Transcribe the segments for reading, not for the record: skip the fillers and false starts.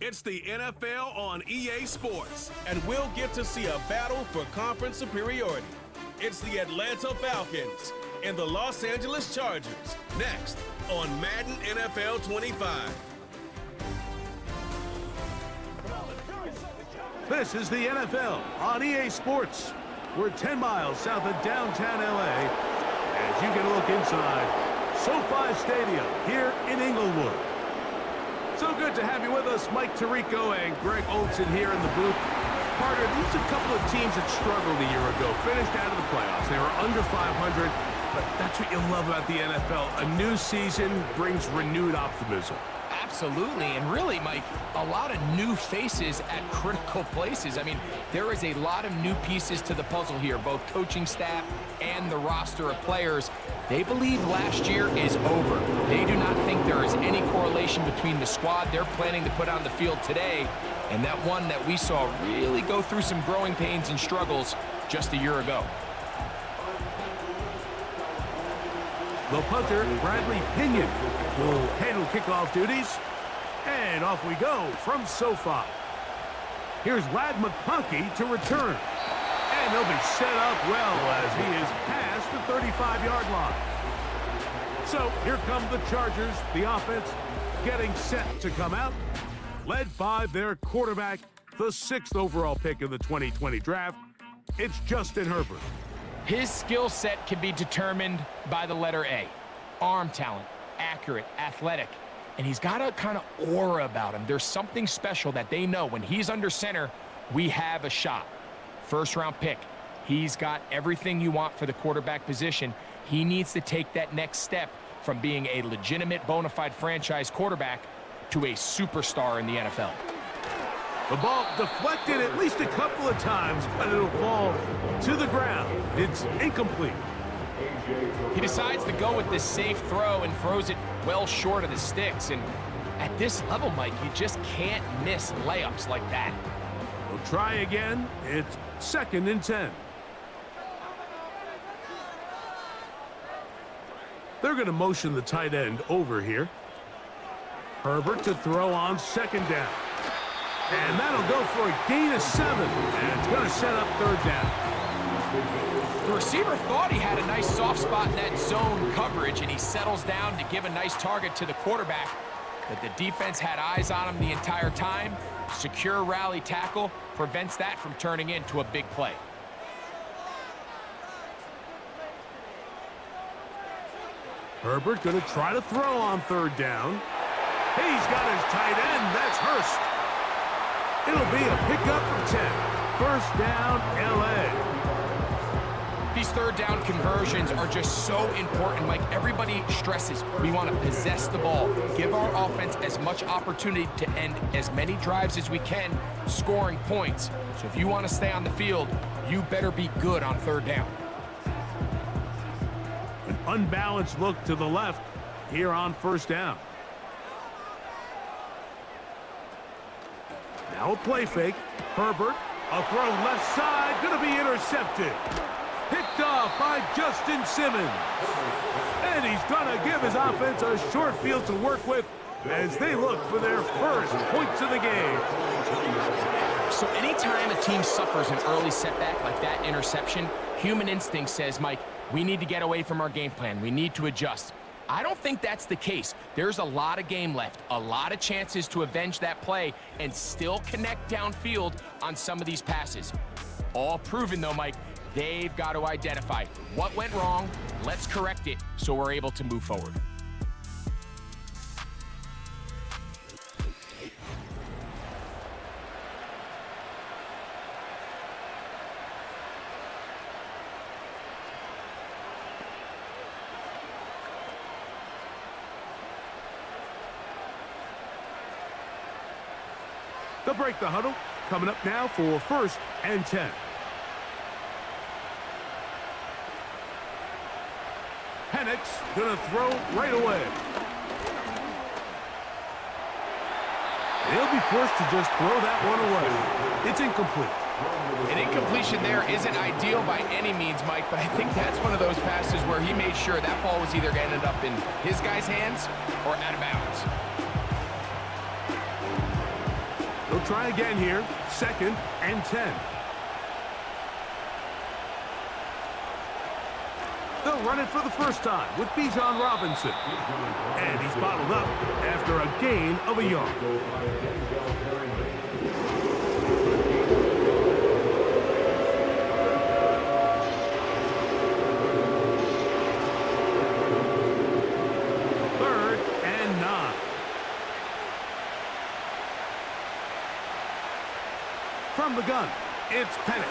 It's the NFL on EA Sports, and we'll get to see a battle for conference superiority. It's the Atlanta Falcons and the Los Angeles Chargers, next on Madden NFL 25. This is the NFL on EA Sports. We're 10 miles south of downtown LA as you get a look inside SoFi Stadium here in Inglewood. So good to have you with us, Mike Tirico and Greg Olson here in the booth. Carter, these are a couple of teams that struggled a year ago, finished out of the playoffs. They were under 500, but that's what you love about the NFL. A new season brings renewed optimism. Absolutely, and really, Mike, a lot of new faces at critical places. I mean, there is a lot of new pieces to the puzzle here, both coaching staff and the roster of players. They believe last year is over. They do not think there is any correlation between the squad they're planning to put on the field today and that one that we saw really go through some growing pains and struggles just a year ago. The punter, Bradley Pinion, will handle kickoff duties. And off we go from SoFi. Here's Ladd McConkey to return. And they'll be set up well as he is past the 35-yard line. So here come the Chargers, the offense getting set to come out, led by their quarterback, the 6th overall pick in the 2020 draft. It's Justin Herbert. His skill set can be determined by the letter A. Arm talent, accurate, athletic, and he's got a kind of aura about him. There's something special that they know when he's under center, we have a shot. First-round pick. He's got everything you want for the quarterback position. He needs to take that next step from being a legitimate, bona fide franchise quarterback to a superstar in the NFL. The ball deflected at least a couple of times, but it'll fall to the ground. It's incomplete. He decides to go with this safe throw and throws it well short of the sticks. And at this level, Mike, you just can't miss layups like that. We'll try again. It's 2nd and 10. They're going to motion the tight end over here. Herbert to throw on 2nd down. And that'll go for a gain of 7. And it's going to set up 3rd down. The receiver thought he had a nice soft spot in that zone coverage, and he settles down to give a nice target to the quarterback. But the defense had eyes on him the entire time. Secure rally tackle prevents that from turning into a big play. Herbert going to try to throw on 3rd down. He's got his tight end. That's Hurst. It'll be a pickup of 10. 1st down, LA. These 3rd down conversions are just so important. Like everybody stresses, we want to possess the ball, give our offense as much opportunity to end as many drives as we can, scoring points. So if you want to stay on the field, you better be good on 3rd down. An unbalanced look to the left here on 1st down. Now a play fake. Herbert, a throw left side, going to be intercepted. Picked off by Justin Simmons. And he's going to give his offense a short field to work with as they look for their first points of the game. So anytime a team suffers an early setback like that interception, human instinct says, Mike, we need to get away from our game plan. We need to adjust. I don't think that's the case. There's a lot of game left, a lot of chances to avenge that play and still connect downfield on some of these passes. All proven, though, Mike, they've got to identify what went wrong, let's correct it so we're able to move forward. They'll break the huddle. Coming up now for 1st and 10. Penix gonna throw right away. They'll be forced to just throw that one away. It's incomplete. An incompletion there isn't ideal by any means, Mike, but I think that's one of those passes where he made sure that ball was either going to end up in his guy's hands or out of bounds. They'll try again here. 2nd and 10. They'll run it for the first time with Bijan Robinson. And he's bottled up after a gain of a yard. Third and 9. From the gun, it's Penix.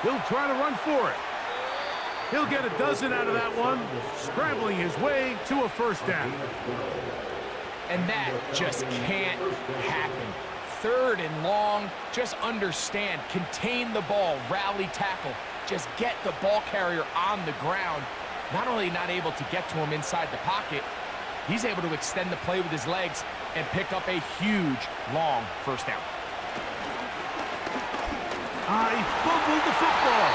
He'll try to run for it. He'll get a dozen out of that one, scrambling his way to a first down. And that just can't happen. 3rd and long, just understand, contain the ball, rally tackle, just get the ball carrier on the ground. Not only not able to get to him inside the pocket, he's able to extend the play with his legs and pick up a huge, long first down. He fumbled the football.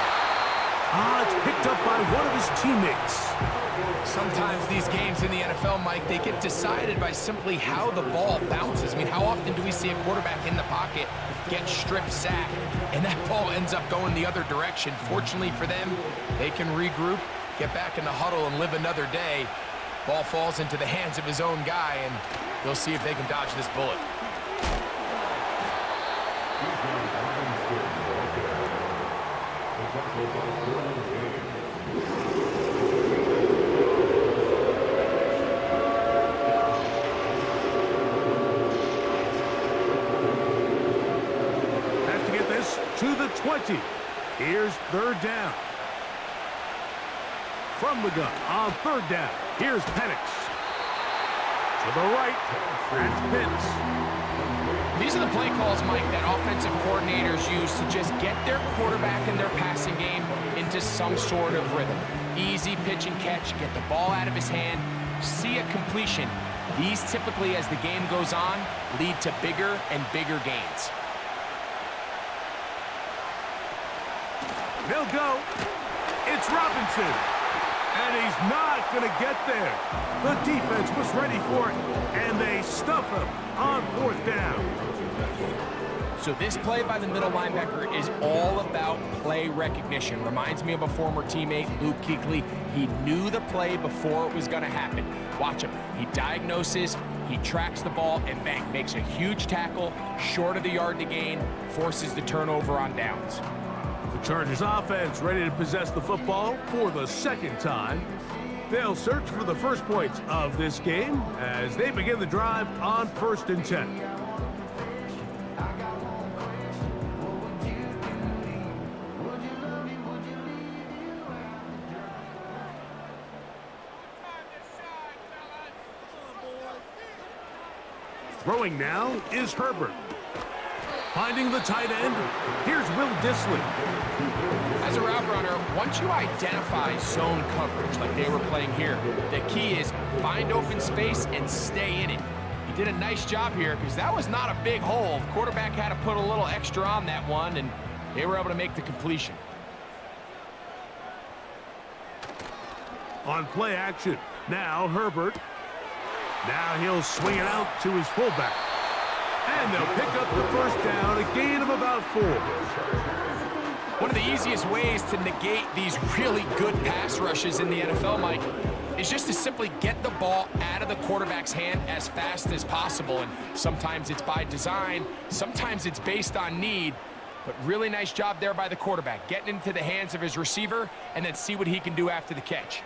It's picked up by one of his teammates. Sometimes these games in the NFL, Mike, they get decided by simply how the ball bounces. I mean, how often do we see a quarterback in the pocket get strip sacked, and that ball ends up going the other direction? Fortunately for them, they can regroup, get back in the huddle, and live another day. Ball falls into the hands of his own guy, and they'll see if they can dodge this bullet. Have to get this to the 20. Here's 3rd down. From the gun on 3rd down. Here's Penix. To the right, that's Pitts. These are the play calls, Mike, that offensive coordinators use to just get their quarterback and their passing game into some sort of rhythm. Easy pitch and catch, get the ball out of his hand, see a completion. These typically, as the game goes on, lead to bigger and bigger gains. They'll go. It's Robinson. And he's not going to get there. The defense was ready for it, and they stuff him on 4th down. So this play by the middle linebacker is all about play recognition. Reminds me of a former teammate, Luke Kuechly. He knew the play before it was going to happen. Watch him. He diagnoses, he tracks the ball, and bang, makes a huge tackle, short of the yard to gain, forces the turnover on downs. The Chargers offense ready to possess the football for the 2nd time. They'll search for the first points of this game as they begin the drive on 1st and 10. Throwing now is Herbert. Finding the tight end, here's Will Dissly. As a route runner, once you identify zone coverage like they were playing here, the key is find open space and stay in it. He did a nice job here because that was not a big hole. The quarterback had to put a little extra on that one, and they were able to make the completion. On play action, now Herbert. Now he'll swing it out to his fullback. And they'll pick up the first down, a gain of about 4. One of the easiest ways to negate these really good pass rushes in the NFL, Mike, is just to simply get the ball out of the quarterback's hand as fast as possible. And sometimes it's by design, sometimes it's based on need, but really nice job there by the quarterback, getting into the hands of his receiver and then see what he can do after the catch.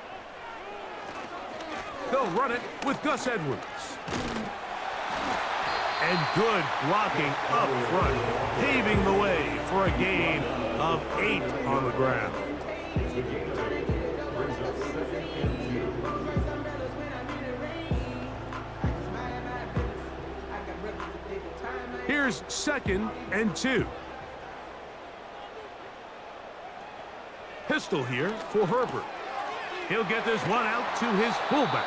They'll run it with Gus Edwards. And good blocking up front, paving the way for a gain of 8 on the ground. Here's 2nd and 2. Pistol here for Herbert. He'll get this one out to his fullback.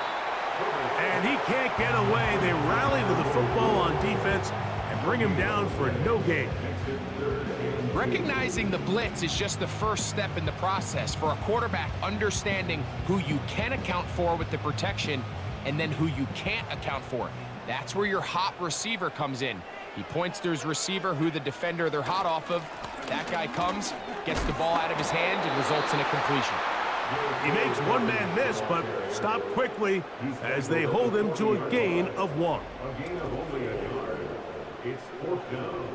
And he can't get away. They rally to the football on defense and bring him down for no gain. Recognizing the blitz is just the first step in the process. For a quarterback, understanding who you can account for with the protection and then who you can't account for. That's where your hot receiver comes in. He points to his receiver, who the defender they're hot off of. That guy comes, gets the ball out of his hand, and results in a completion. He makes one man miss, but stop quickly as they hold him to a gain of 1. A gain of only a yard. It's 4th down.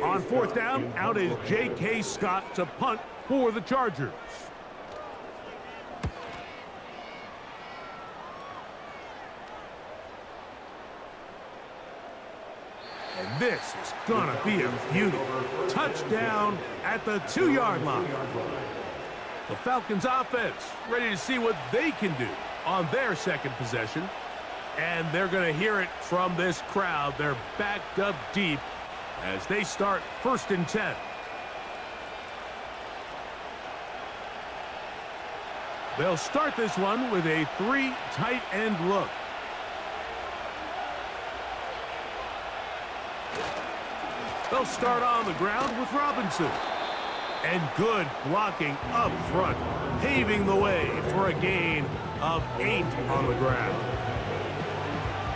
On 4th down, out is J.K. Scott to punt for the Chargers. And this is gonna be a beauty. Touchdown at the 2-yard line. The Falcons offense ready to see what they can do on their second possession. And they're gonna hear it from this crowd. They're backed up deep as they start 1st and 10. They'll start this one with a 3 tight end look. They'll start on the ground with Robinson. And good blocking up front, paving the way for a gain of 8 on the ground.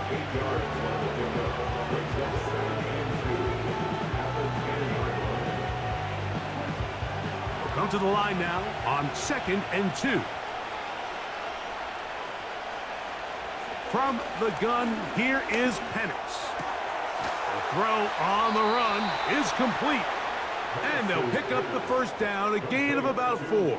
8 yards on the pickup. Brings up 2nd and 2. We'll come to the line now on 2nd and 2. From the gun, here is Penix. The throw on the run is complete. And they'll pick up the 1st down, a gain of about 4.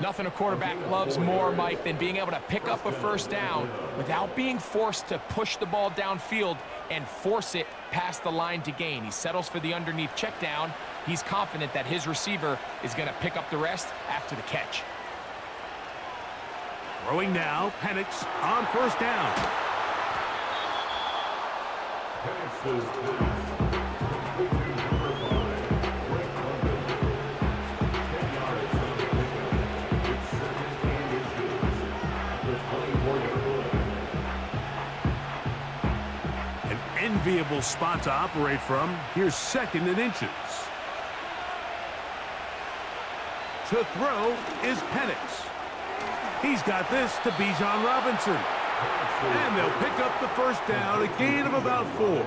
Nothing a quarterback loves more, Mike, than being able to pick up a 1st down without being forced to push the ball downfield and force it past the line to gain. He settles for the underneath check down. He's confident that his receiver is going to pick up the rest after the catch. Throwing now, Penix on 1st down. Penix is Enviable spot to operate from. Here's 2nd and inches. To throw is Penix. He's got this to Bijan Robinson. And they'll pick up the 1st down, a gain of about 4.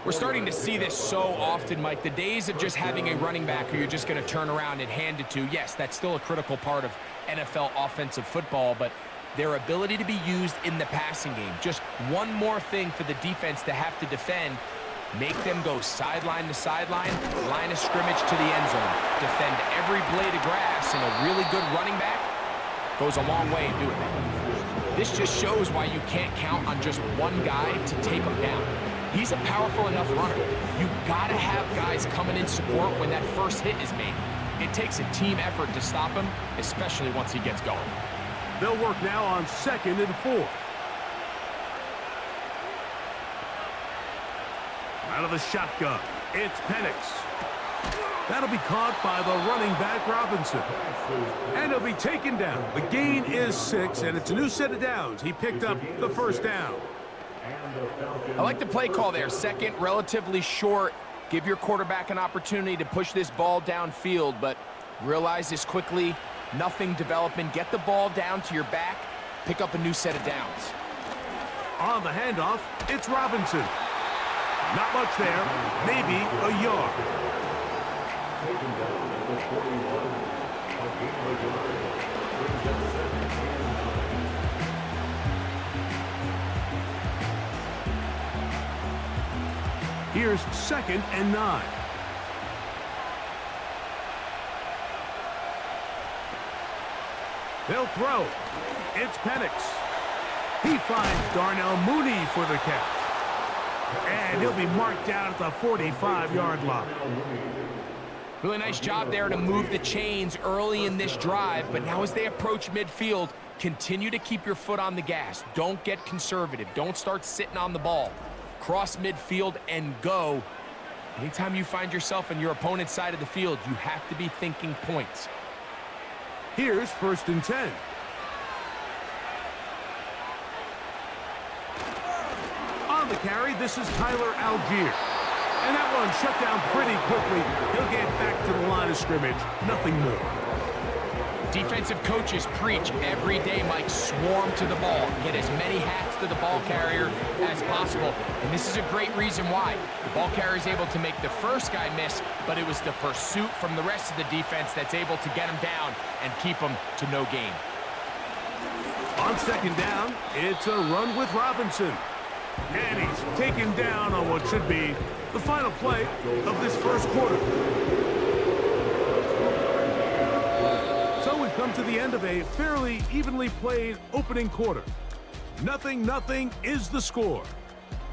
We're starting to see this so often, Mike. The days of just having a running back who you're just going to turn around and hand it to, yes, that's still a critical part of NFL offensive football, but their ability to be used in the passing game. Just one more thing for the defense to have to defend. Make them go sideline to sideline, line of scrimmage to the end zone. Defend every blade of grass, and a really good running back goes a long way in doing that. This just shows why you can't count on just one guy to take him down. He's a powerful enough runner. You've got to have guys coming in support when that first hit is made. It takes a team effort to stop him, especially once he gets going. They'll work now on 2nd and 4. Out of the shotgun, it's Penix. That'll be caught by the running back, Robinson. And he'll be taken down. The gain is 6, and it's a new set of downs. He picked up the 1st down. I like the play call there. 2nd, relatively short. Give your quarterback an opportunity to push this ball downfield, but realize this quickly. Nothing development. Get the ball down to your back. Pick up a new set of downs. On the handoff, it's Robinson. Not much there. Maybe a yard. taken down at the 41. A gain of a yard. Brings up 2nd and 9. Here's 2nd and 9. They'll throw. It's Penix. He finds Darnell Mooney for the catch. And he'll be marked down at the 45-yard line. Really nice job there to move the chains early in this drive, but now as they approach midfield, continue to keep your foot on the gas. Don't get conservative. Don't start sitting on the ball. Cross midfield and go. Anytime you find yourself on your opponent's side of the field, you have to be thinking points. Here's 1st and 10. On the carry, this is Tyler Algier. And that one shut down pretty quickly. He'll get back to the line of scrimmage. Nothing more. Defensive coaches preach every day, Mike, swarm to the ball. Get as many hats to the ball carrier as possible. And this is a great reason why. The ball carrier is able to make the first guy miss, but it was the pursuit from the rest of the defense that's able to get him down and keep him to no gain. On second down, it's a run with Robinson. And he's taken down on what should be the final play of this first quarter. So we've come to the end of a fairly evenly played opening quarter. 0-0 is the score.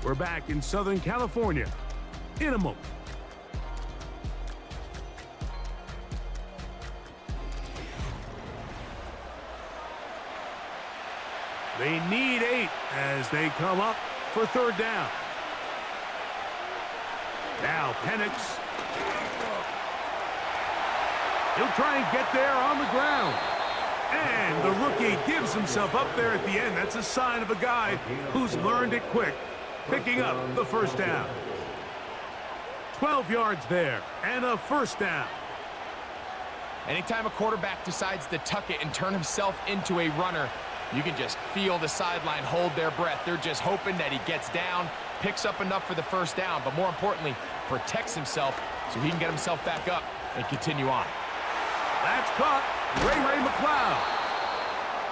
We're back in Southern California in a moment. They need 8 as they come up for third down. Now Penix. He'll try and get there on the ground. And the rookie gives himself up there at the end. That's a sign of a guy who's learned it quick, picking up the first down. 12 yards there and a first down. Anytime a quarterback decides to tuck it and turn himself into a runner, you can just feel the sideline hold their breath. They're just hoping that he gets down, picks up enough for the first down, but more importantly, protects himself so he can get himself back up and continue on. That's caught. Ray McLeod.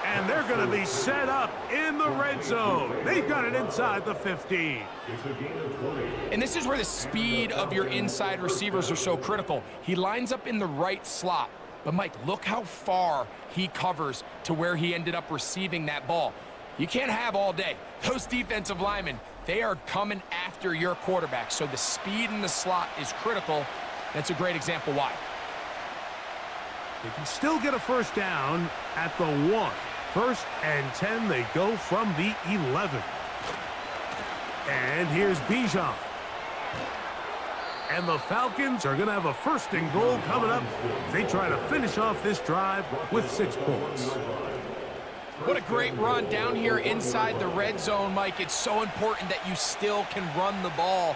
And they're going to be set up in the red zone. They've got it inside the 15. And this is where the speed of your inside receivers are so critical. He lines up in the right slot. But, Mike, look how far he covers to where he ended up receiving that ball. You can't have all day. Those defensive linemen, they are coming after your quarterback. So the speed in the slot is critical. That's a great example why. They can still get a first down at the 1. 1st and 10, they go from the 11. And here's Bijan. And the Falcons are going to have a 1st and goal coming up. They try to finish off this drive with 6 points. What a great run down here inside the red zone, Mike. It's so important that you still can run the ball.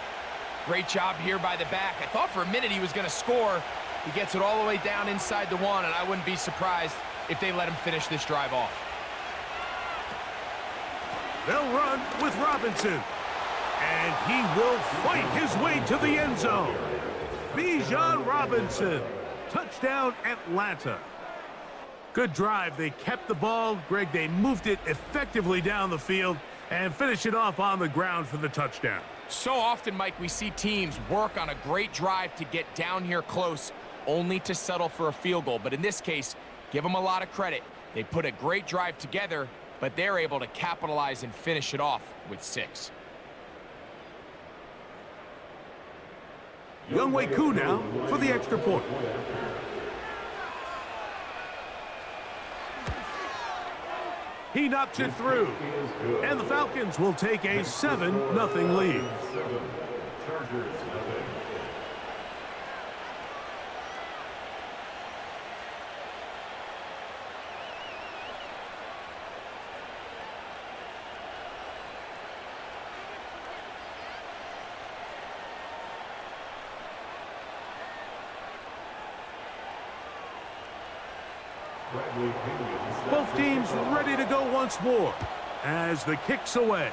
Great job here by the back. I thought for a minute he was going to score. He gets it all the way down inside the 1, and I wouldn't be surprised if they let him finish this drive off. They'll run with Robinson. And he will fight his way to the end zone. Bijan Robinson. Touchdown, Atlanta. Good drive. They kept the ball. Greg, they moved it effectively down the field and finished it off on the ground for the touchdown. So often, Mike, we see teams work on a great drive to get down here close, only to settle for a field goal. But in this case, give them a lot of credit. They put a great drive together, but they're able to capitalize and finish it off with 6. Younghoe Koo now for the extra point. He knocks it through. And the Falcons will take a 7-0 lead. Both teams ready to go once more as the kick's away.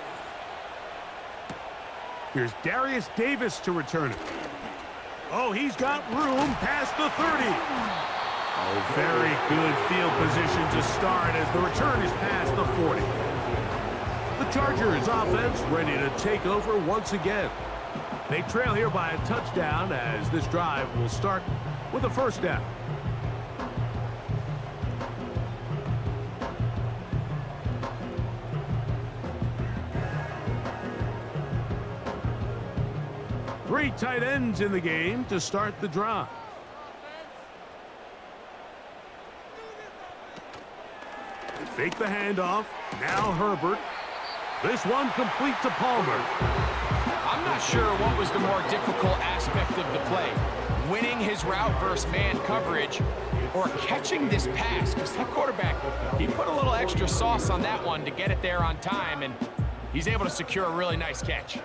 Here's Darius Davis to return it. Oh, he's got room past the 30. Oh, very good field position to start as the return is past the 40. The Chargers offense ready to take over once again. They trail here by a touchdown as this drive will start with a first down. Three tight ends in the game to start the drive. They fake the handoff. Now Herbert. This one complete to Palmer. I'm not sure what was the more difficult aspect of the play. Winning his route versus man coverage or catching this pass, because that quarterback, he put a little extra sauce on that one to get it there on time, and He's able to secure a really nice catch.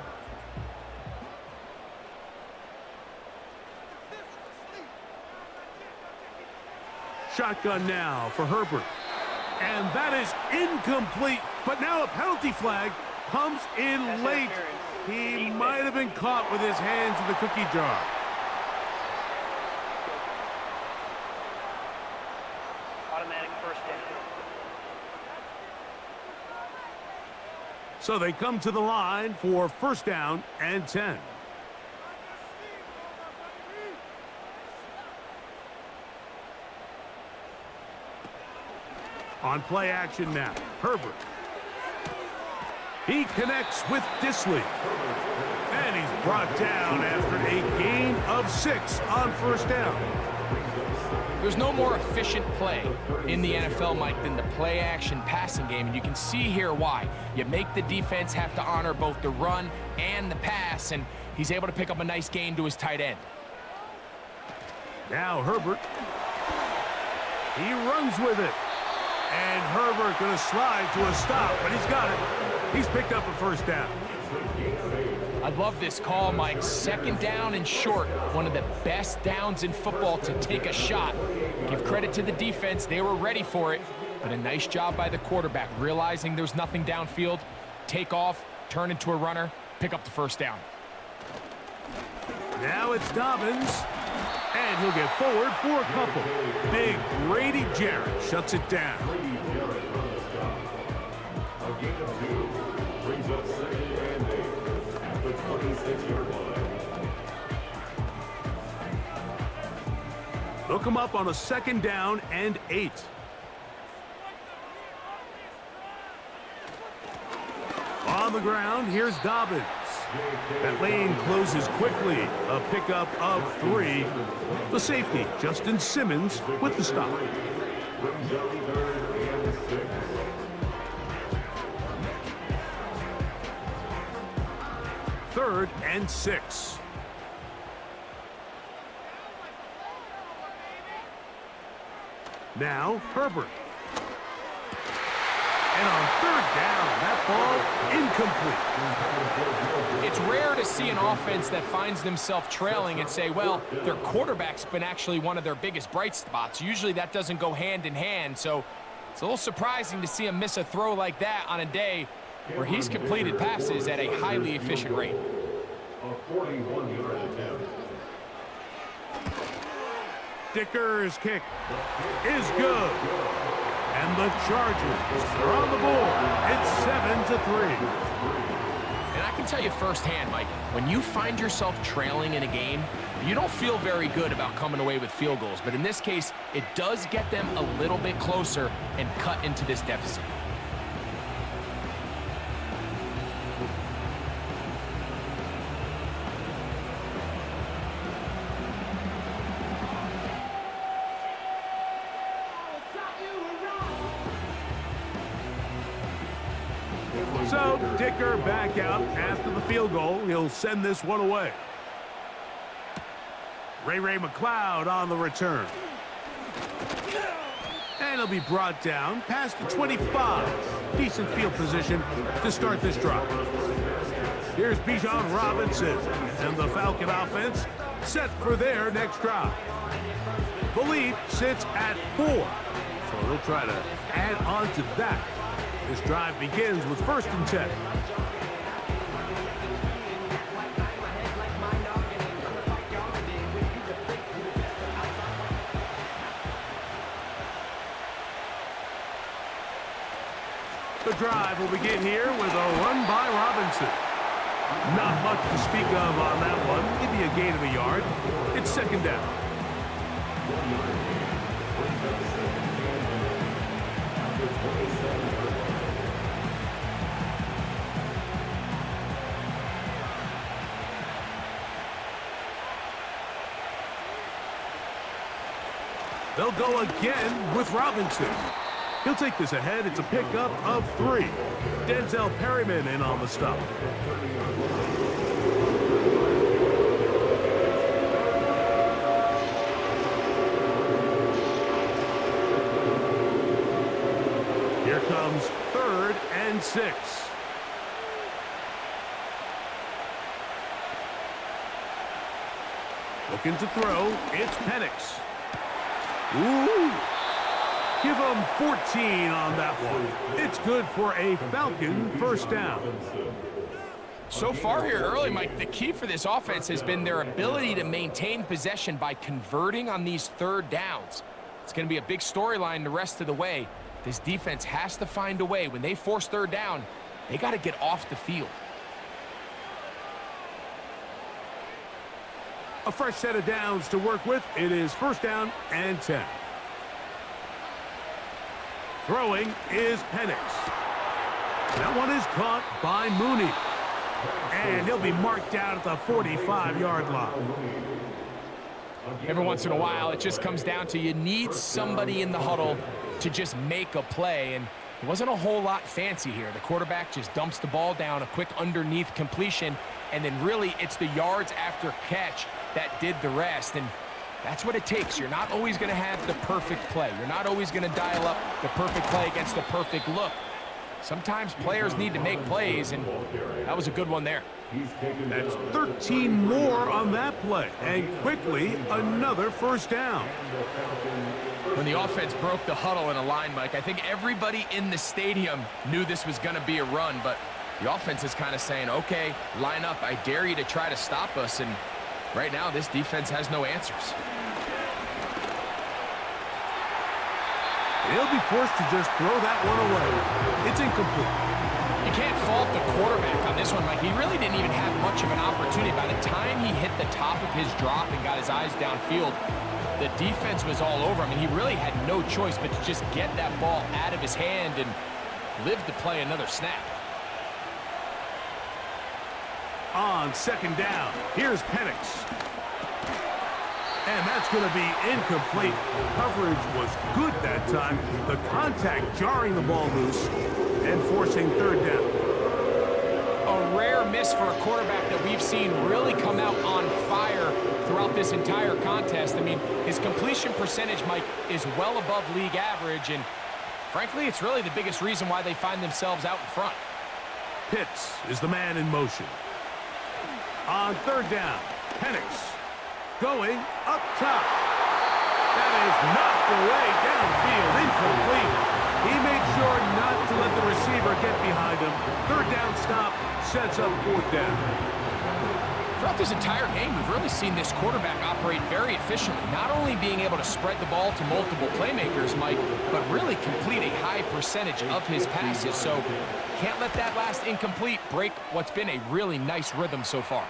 Shotgun now for Herbert. And that is incomplete. But now a penalty flag comes in late. He might have been caught with his hands in the cookie jar. Automatic first down. So they come to the line for first down and 10. On play action now, Herbert. He connects with Disley. And he's brought down after a gain of 6 on first down. There's no more efficient play in the NFL, Mike, than the play-action passing game, and you can see here why. You make the defense have to honor both the run and the pass, and he's able to pick up a nice gain to his tight end. Now Herbert. He runs with it. And Herbert going to slide to a stop, but he's got it. He's picked up a first down. I love this call, Mike. Second down and short. One of the best downs in football to take a shot. Give credit to the defense. They were ready for it. But a nice job by the quarterback, realizing there's nothing downfield. Take off, turn into a runner, pick up the first down. Now it's Dobbins. And he'll get forward for a couple. Big Grady Jarrett shuts it down. A gain of 2 brings up second and 8 at the 26-yard line. Look him up on a second down and 8. On the ground, here's Dobbins. That lane closes quickly. A pickup of 3. The safety, Justin Simmons, with the stop. Third and 6. Now Herbert. And on third down, that ball incomplete. It's rare to see an offense that finds themselves trailing and say, well, their quarterback's been actually one of their biggest bright spots. Usually that doesn't go hand in hand, so it's a little surprising to see him miss a throw like that on a day where he's completed passes at a highly efficient rate. A 41-yard attempt. Dicker's kick is good. And the Chargers are on the board. It's 7-3. And I can tell you firsthand, Mike, when you find yourself trailing in a game, you don't feel very good about coming away with field goals. But in this case, it does get them a little bit closer and cut into this deficit. So Dicker back out after the field goal. He'll send this one away. Ray McLeod on the return. And he'll be brought down past the 25. Decent field position to start this drive. Here's Bijan Robinson and the Falcon offense set for their next drive. The lead sits at 4. So they'll try to add on to that. This drive begins with 1st and 10. The drive will begin here with a run by Robinson. Not much to speak of on that one. Maybe a gain of a yard. It's 2nd down. They'll go again with Robinson. He'll take this ahead. It's a pickup of 3. Denzel Perryman in on the stop. Here comes 3rd and 6. Looking to throw, it's Penix. Ooh! Give him 14 on that one. It's good for a Falcon first down. So far here early, Mike, the key for this offense has been their ability to maintain possession by converting on these third downs. It's going to be a big storyline the rest of the way. This defense has to find a way. When they force third down, they got to get off the field. A fresh set of downs to work with. It is first down and 10. Throwing is Penix. That one is caught by Mooney. And he'll be marked down at the 45-yard line. Every once in a while, it just comes down to you need somebody in the huddle to just make a play. And it wasn't a whole lot fancy here. The quarterback just dumps the ball down, a quick underneath completion, and then really it's the yards after catch that did the rest. And that's what it takes. You're not always going to have the perfect play. You're not always going to dial up the perfect play against the perfect look. Sometimes players need to make plays, and that was a good one there. That's 13 more on that play, and quickly another first down. When the offense broke the huddle in a line, Mike, I think everybody in the stadium knew this was going to be a run, but the offense is kind of saying, okay, line up. I dare you to try to stop us, and right now this defense has no answers. He'll be forced to just throw that one away. It's incomplete. You can't fault the quarterback on this one, Mike. He really didn't even have much of an opportunity. By the time he hit the top of his drop and got his eyes downfield, the defense was all over him, and he really had no choice but to just get that ball out of his hand and live to play another snap. On second down, here's Penix. And that's going to be incomplete. Coverage was good that time. The contact jarring the ball loose and forcing third down. A rare miss for a quarterback that we've seen really come out on fire throughout this entire contest. I mean, his completion percentage, Mike, is well above league average, and frankly, it's really the biggest reason why they find themselves out in front. Pitts is the man in motion. On third down, Penix. Going up top. That is knocked away downfield, incomplete. He made sure not to let the receiver get behind him. Third down stop sets up fourth down. Throughout this entire game, we've really seen this quarterback operate very efficiently, not only being able to spread the ball to multiple playmakers, Mike, but really complete a high percentage of his passes. So can't let that last incomplete break what's been a really nice rhythm so far.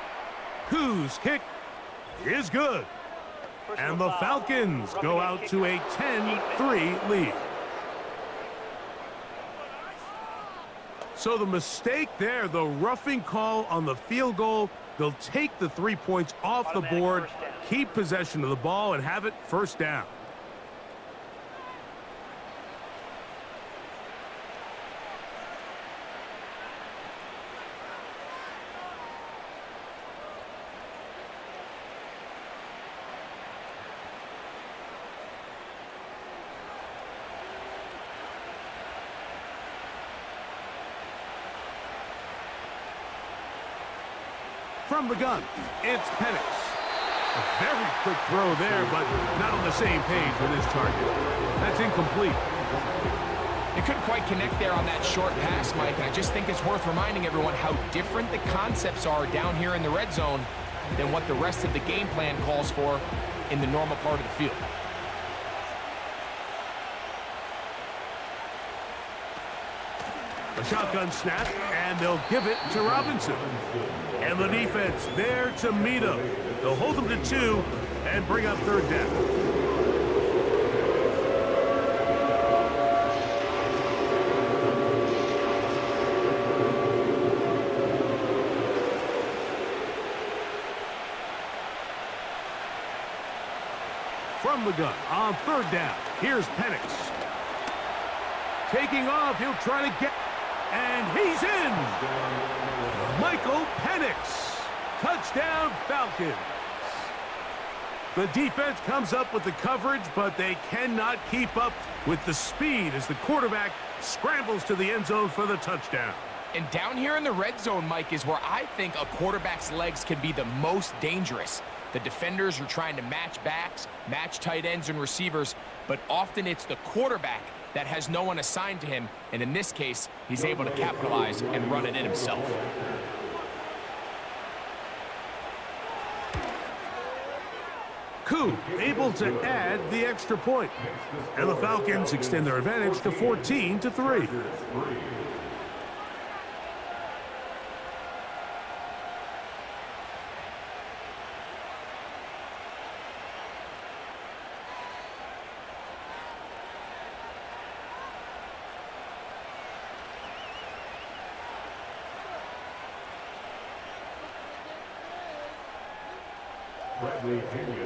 Whose kick is good. And the Falcons go out to a 10-3 lead. So the mistake there, the roughing call on the field goal, they'll take the 3 points off the board, keep possession of the ball, and have it first down. From the gun, it's Penix. A very quick throw there, but not on the same page with his target. That's incomplete. They couldn't quite connect there on that short pass, Mike, and I just think it's worth reminding everyone how different the concepts are down here in the red zone than what the rest of the game plan calls for in the normal part of the field. A shotgun snap, and they'll give it to Robinson. And the defense there to meet him. They'll hold them to 2 and bring up third down. From the gun on third down, here's Penix. Taking off, he'll try to get... And he's in! Michael Penix. Touchdown, Falcons. The defense comes up with the coverage, but they cannot keep up with the speed as the quarterback scrambles to the end zone for the touchdown. And down here in the red zone, Mike, is where I think a quarterback's legs can be the most dangerous. The defenders are trying to match backs, match tight ends and receivers, but often it's the quarterback that has no one assigned to him, and in this case, he's able to capitalize and run it in himself. Koo able to add the extra point. And the Falcons extend their advantage to 14-3.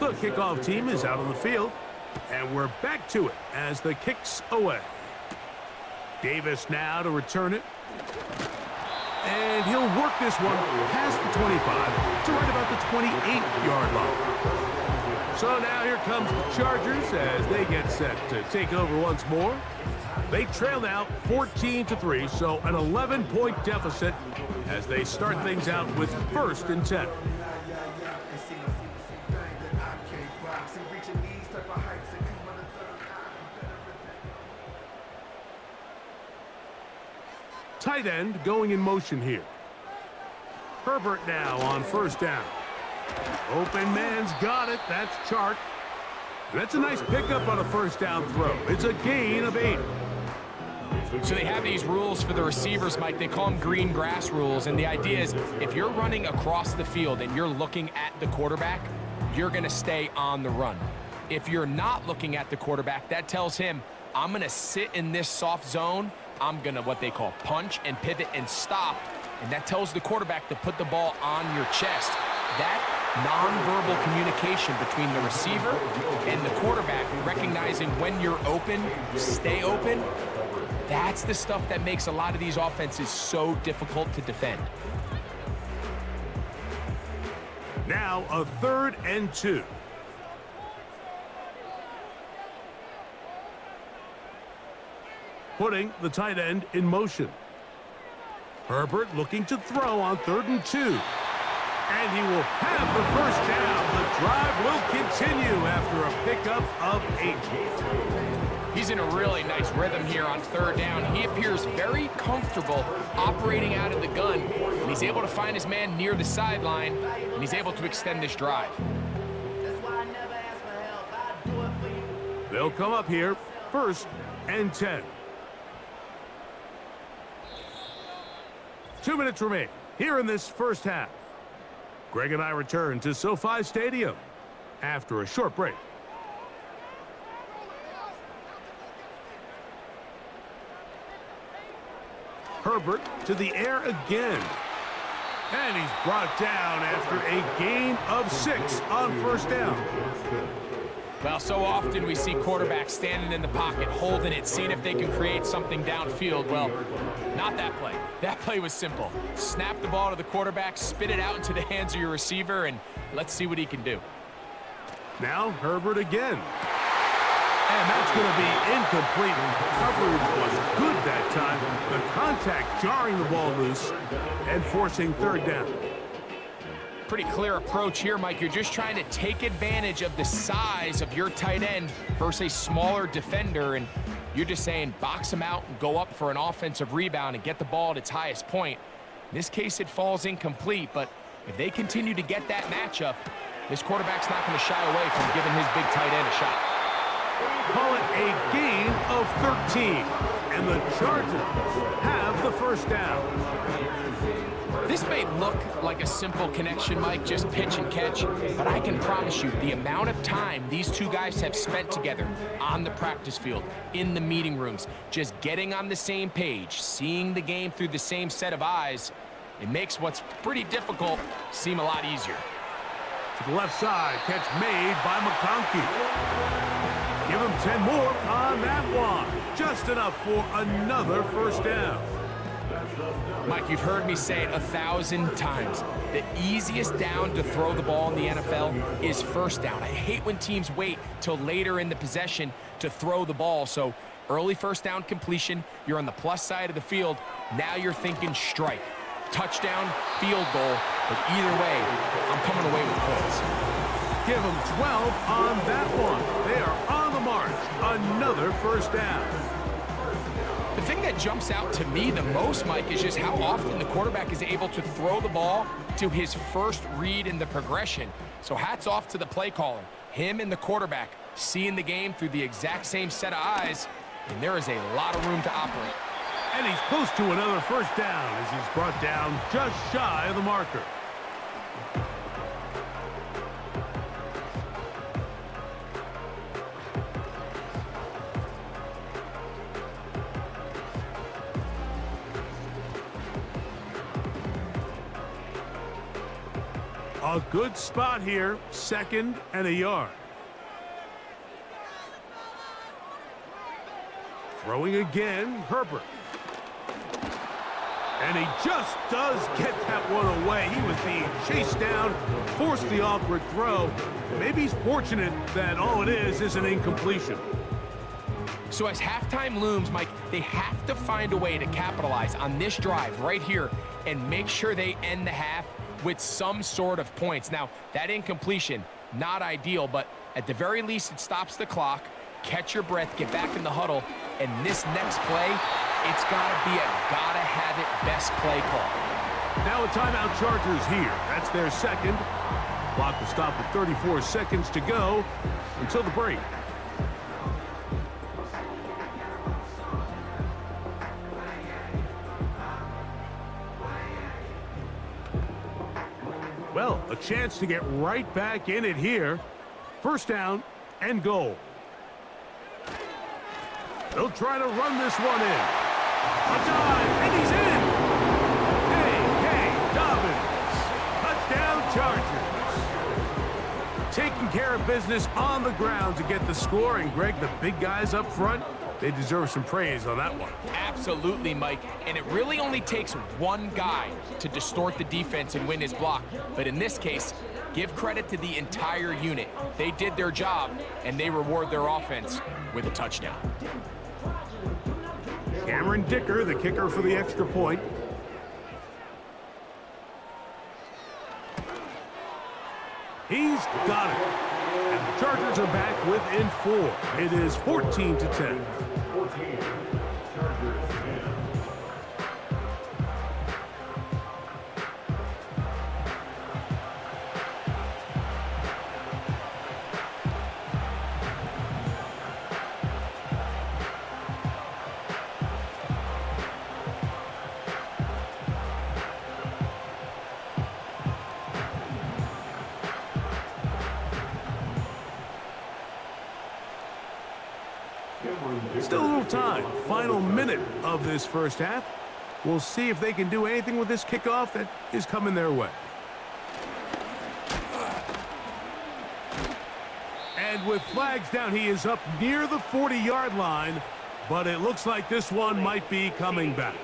The kickoff team is out on the field, and we're back to it as the kick's away. Davis now to return it. And he'll work this one past the 25 to right about the 28-yard line. So now here comes the Chargers as they get set to take over once more. They trail now 14-3, so an 11-point deficit as they start things out with 1st and 10. Tight end going in motion here. Herbert now on 1st down. Open man's got it. That's Chark. That's a nice pickup on a 1st down throw. It's a gain of 8. So they have these rules for the receivers, Mike. They call them green grass rules, and the idea is if you're running across the field and you're looking at the quarterback, you're going to stay on the run. If you're not looking at the quarterback, that tells him, I'm going to sit in this soft zone. I'm going to what they call punch and pivot and stop. And that tells the quarterback to put the ball on your chest. That nonverbal communication between the receiver and the quarterback, recognizing when you're open, stay open, that's the stuff that makes a lot of these offenses so difficult to defend. Now a 3rd and 2. Putting the tight end in motion. Herbert looking to throw on 3rd and 2. And he will have the 1st down. The drive will continue after a pickup of 8. He's in a really nice rhythm here on 3rd down. He appears very comfortable operating out of the gun, and he's able to find his man near the sideline, and he's able to extend this drive. They'll come up here 1st and 10. 2 minutes remain here in this 1st half. Greg and I return to SoFi Stadium after a short break. Herbert to the air again. And he's brought down after a gain of 6 on 1st down. Well, so often we see quarterbacks standing in the pocket, holding it, seeing if they can create something downfield. Well, not that play. That play was simple. Snap the ball to the quarterback, spit it out into the hands of your receiver, and let's see what he can do. Now Herbert again. And that's going to be incomplete. Coverage was good that time. The contact jarring the ball loose and forcing 3rd down. Pretty clear approach here, Mike. You're just trying to take advantage of the size of your tight end versus a smaller defender, and you're just saying box him out and go up for an offensive rebound and get the ball at its highest point. In this case, it falls incomplete, but if they continue to get that matchup, this quarterback's not going to shy away from giving his big tight end a shot. Call it a gain of 13, and the Chargers have the 1st down. This may look like a simple connection, Mike, just pitch and catch, but I can promise you the amount of time these two guys have spent together on the practice field, in the meeting rooms, just getting on the same page, seeing the game through the same set of eyes, it makes what's pretty difficult seem a lot easier. To the left side, catch made by McConkey. Give him 10 more on that one. Just enough for another 1st down. Mike, you've heard me say it 1,000 times. The easiest down to throw the ball in the NFL is 1st down. I hate when teams wait till later in the possession to throw the ball. So early 1st down completion, you're on the plus side of the field. Now you're thinking strike, touchdown, field goal. But either way, I'm coming away with points. give them 12 on that one. They are on the march. Another first down. The thing that jumps out to me the most, Mike, is just how often the quarterback is able to throw the ball to his first read in the progression. So hats off to the play caller. Him and the quarterback seeing the game through the exact same set of eyes, and there is a lot of room to operate. And he's close to another first down as he's brought down just shy of the marker. A good spot here, 2nd and a yard. Throwing again, Herbert. And he just does get that one away. He was being chased down, forced the awkward throw. Maybe he's fortunate that all it is an incompletion. So as halftime looms, Mike, they have to find a way to capitalize on this drive right here and make sure they end the half with some sort of points. Now, that incompletion, not ideal, but at the very least, it stops the clock. Catch your breath, get back in the huddle, and this next play, it's gotta be a gotta-have-it best play call. Now a timeout Chargers here. That's their second. Clock will stop with 34 seconds to go until the break. Well, a chance to get right back in it here. First down and goal. They'll try to run this one in. A dive, and he's in! J.K. Dobbins. Touchdown Chargers. Taking care of business on the ground to get the score. And, Greg, the big guys up front, they deserve some praise on that one. Absolutely, Mike. And it really only takes one guy to distort the defense and win his block. But in this case, give credit to the entire unit. They did their job, and they reward their offense with a touchdown. Cameron Dicker, the kicker for the extra point. He's got it. And the Chargers are back within 4. It is 14-10. 14. Chargers 10. Still a little time. Final minute of this first half. We'll see if they can do anything with this kickoff that is coming their way. And with flags down, he is up near the 40-yard line, but it looks like this one might be coming back.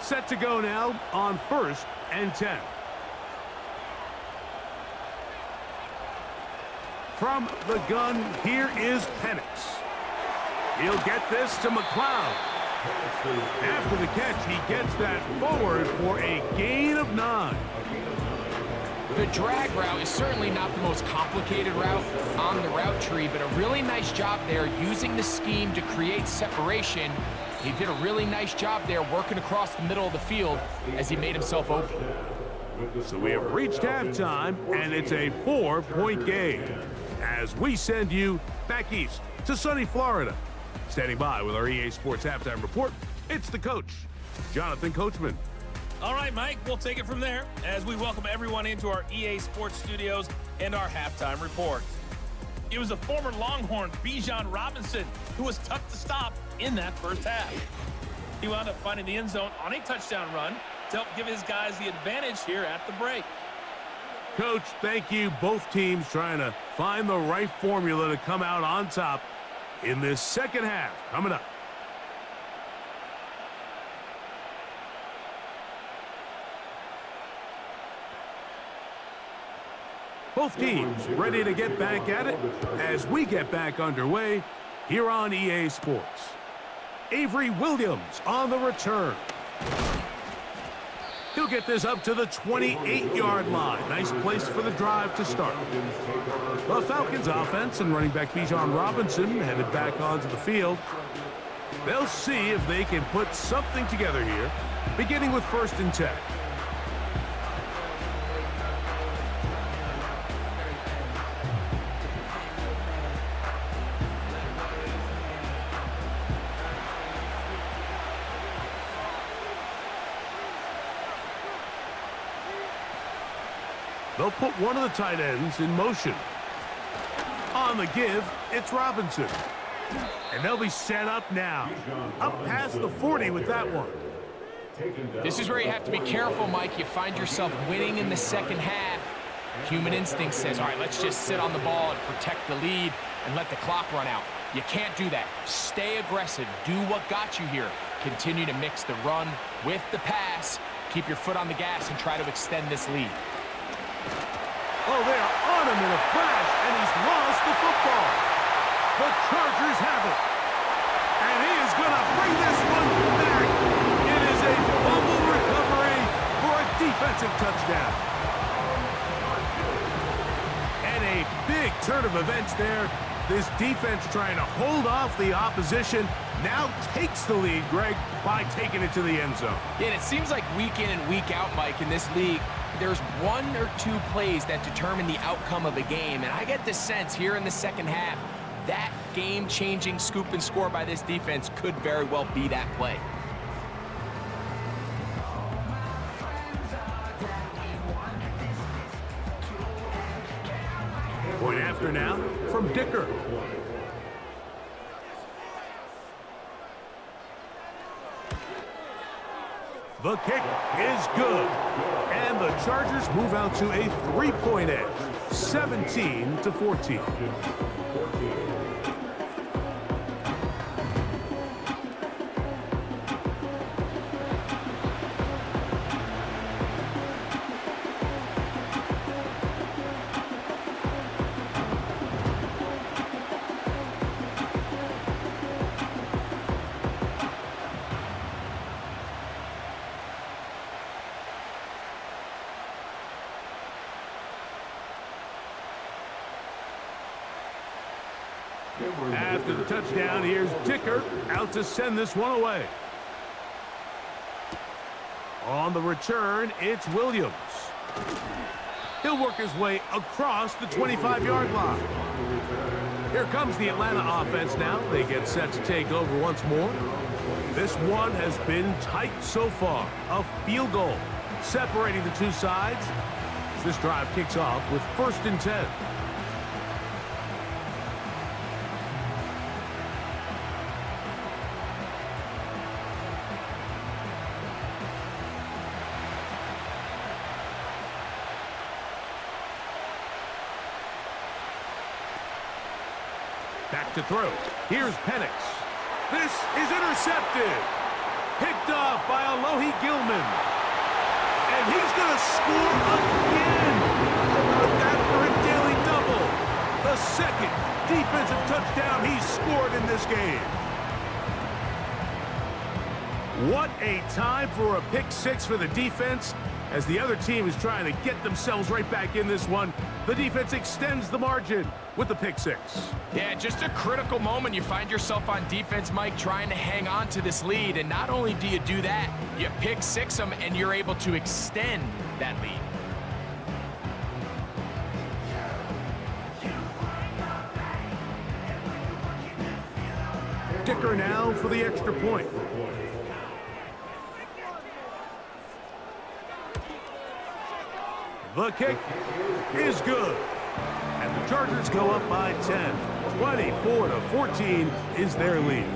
Set to go now on 1st and 10. From the gun, here is Penix. He'll get this to McLeod. After the catch, he gets that forward for a gain of 9. The drag route is certainly not the most complicated route on the route tree, but a really nice job there using the scheme to create separation. He did a really nice job there working across the middle of the field as he made himself open. So we have reached halftime, and it's a 4-point game as we send you back east to sunny Florida. Standing by with our EA Sports Halftime Report, it's the coach, Jonathan Coachman. All right, Mike, we'll take it from there as we welcome everyone into our EA Sports studios and our halftime report. It was a former Longhorn, Bijan Robinson, who was tough to stop in that first half. He wound up finding the end zone on a touchdown run to help give his guys the advantage here at the break. Coach, thank you. Both teams trying to find the right formula to come out on top in this second half. Coming up. Both teams ready to get back at it as we get back underway here on EA Sports. Avery Williams on the return. He'll get this up to the 28-yard line. Nice place for the drive to start. The Falcons offense and running back Bijan Robinson headed back onto the field. They'll see if they can put something together here, beginning with 1st and 10. They'll put one of the tight ends in motion. On the give, it's Robinson. And they'll be set up now. Up past the 40 with that one. This is where you have to be careful, Mike. You find yourself winning in the second half. Human instinct says, all right, let's just sit on the ball and protect the lead and let the clock run out. You can't do that. Stay aggressive. Do what got you here. Continue to mix the run with the pass. Keep your foot on the gas and try to extend this lead. Oh, they are on him in a flash, and he's lost the football. The Chargers have it. And he is going to bring this one back. It is a fumble recovery for a defensive touchdown. And a big turn of events there. This defense trying to hold off the opposition now takes the lead, Greg, by taking it to the end zone. Yeah, and it seems like week in and week out, Mike, in this league, there's 1 or 2 plays that determine the outcome of a game. And I get the sense here in the second half, that game-changing scoop and score by this defense could very well be that play. Point after now from Dicker. The kick is good. And the Chargers move out to a 3-point edge, 17-14. After the touchdown, here's Dicker out to send this one away. On the return, it's Williams. He'll work his way across the 25-yard line. Here comes the Atlanta offense now. They get set to take over once more. This one has been tight so far. A field goal separating the two sides as this drive kicks off with 1st and 10. Back to throw. Here's Penix. This is intercepted. Picked off by Alohi Gilman. And he's going to score again. How about that for a daily double? The second defensive touchdown he's scored in this game. What a time for a pick six for the defense. As the other team is trying to get themselves right back in this one, the defense extends the margin with the pick six. Yeah, just a critical moment. You find yourself on defense, Mike, trying to hang on to this lead. And not only do you do that, you pick six them, and you're able to extend that lead. Dicker now for the extra point. The kick is good. And the Chargers go up by 10. 24-14 is their lead.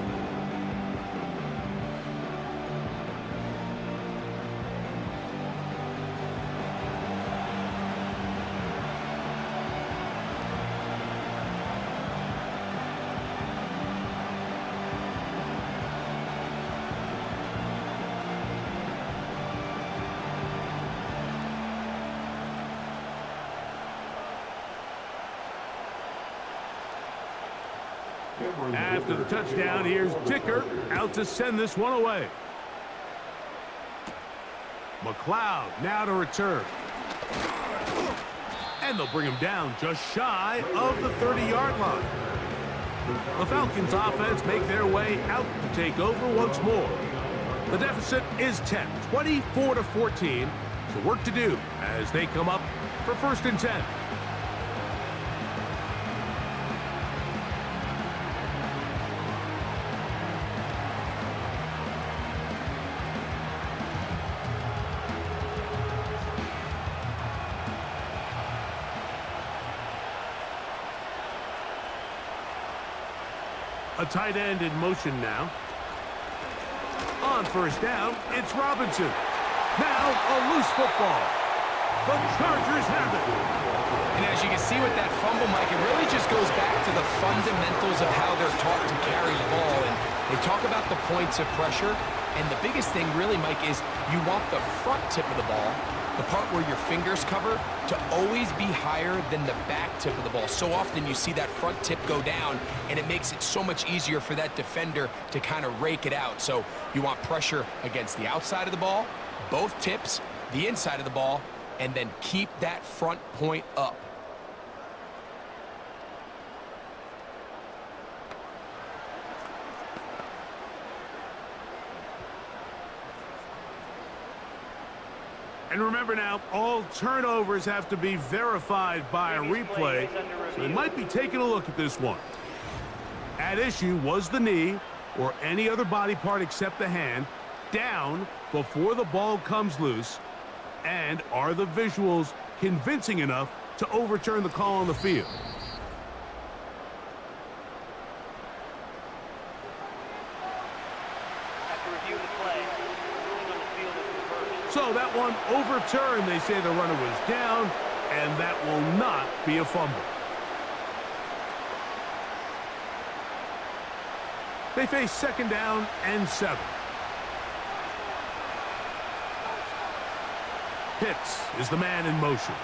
After the touchdown, here's Dicker out to send this one away. McLeod now to return. And they'll bring him down just shy of the 30-yard line. The Falcons offense make their way out to take over once more. The deficit is 10, 24-14. So work to do as they come up for 1st and 10. A tight end in motion now. On 1st down, it's Robinson. Now a loose football. The Chargers have it. And as you can see with that fumble, Mike, it really just goes back to the fundamentals of how they're taught to carry the ball. And they talk about the points of pressure. And the biggest thing really, Mike, is you want the front tip of the ball, the part where your fingers cover, to always be higher than the back tip of the ball. So often you see that front tip go down, and it makes it so much easier for that defender to kind of rake it out. So you want pressure against the outside of the ball, both tips, the inside of the ball, and then keep that front point up. And remember now, all turnovers have to be verified by a replay, so they might be taking a look at this one. At issue was the knee, or any other body part except the hand, down before the ball comes loose, and are the visuals convincing enough to overturn the call on the field? After reviewing the play, ruling on the field is reversed. So that one overturned. They say the runner was down, and that will not be a fumble. They face 2nd down and 7. Pitts is the man in motion.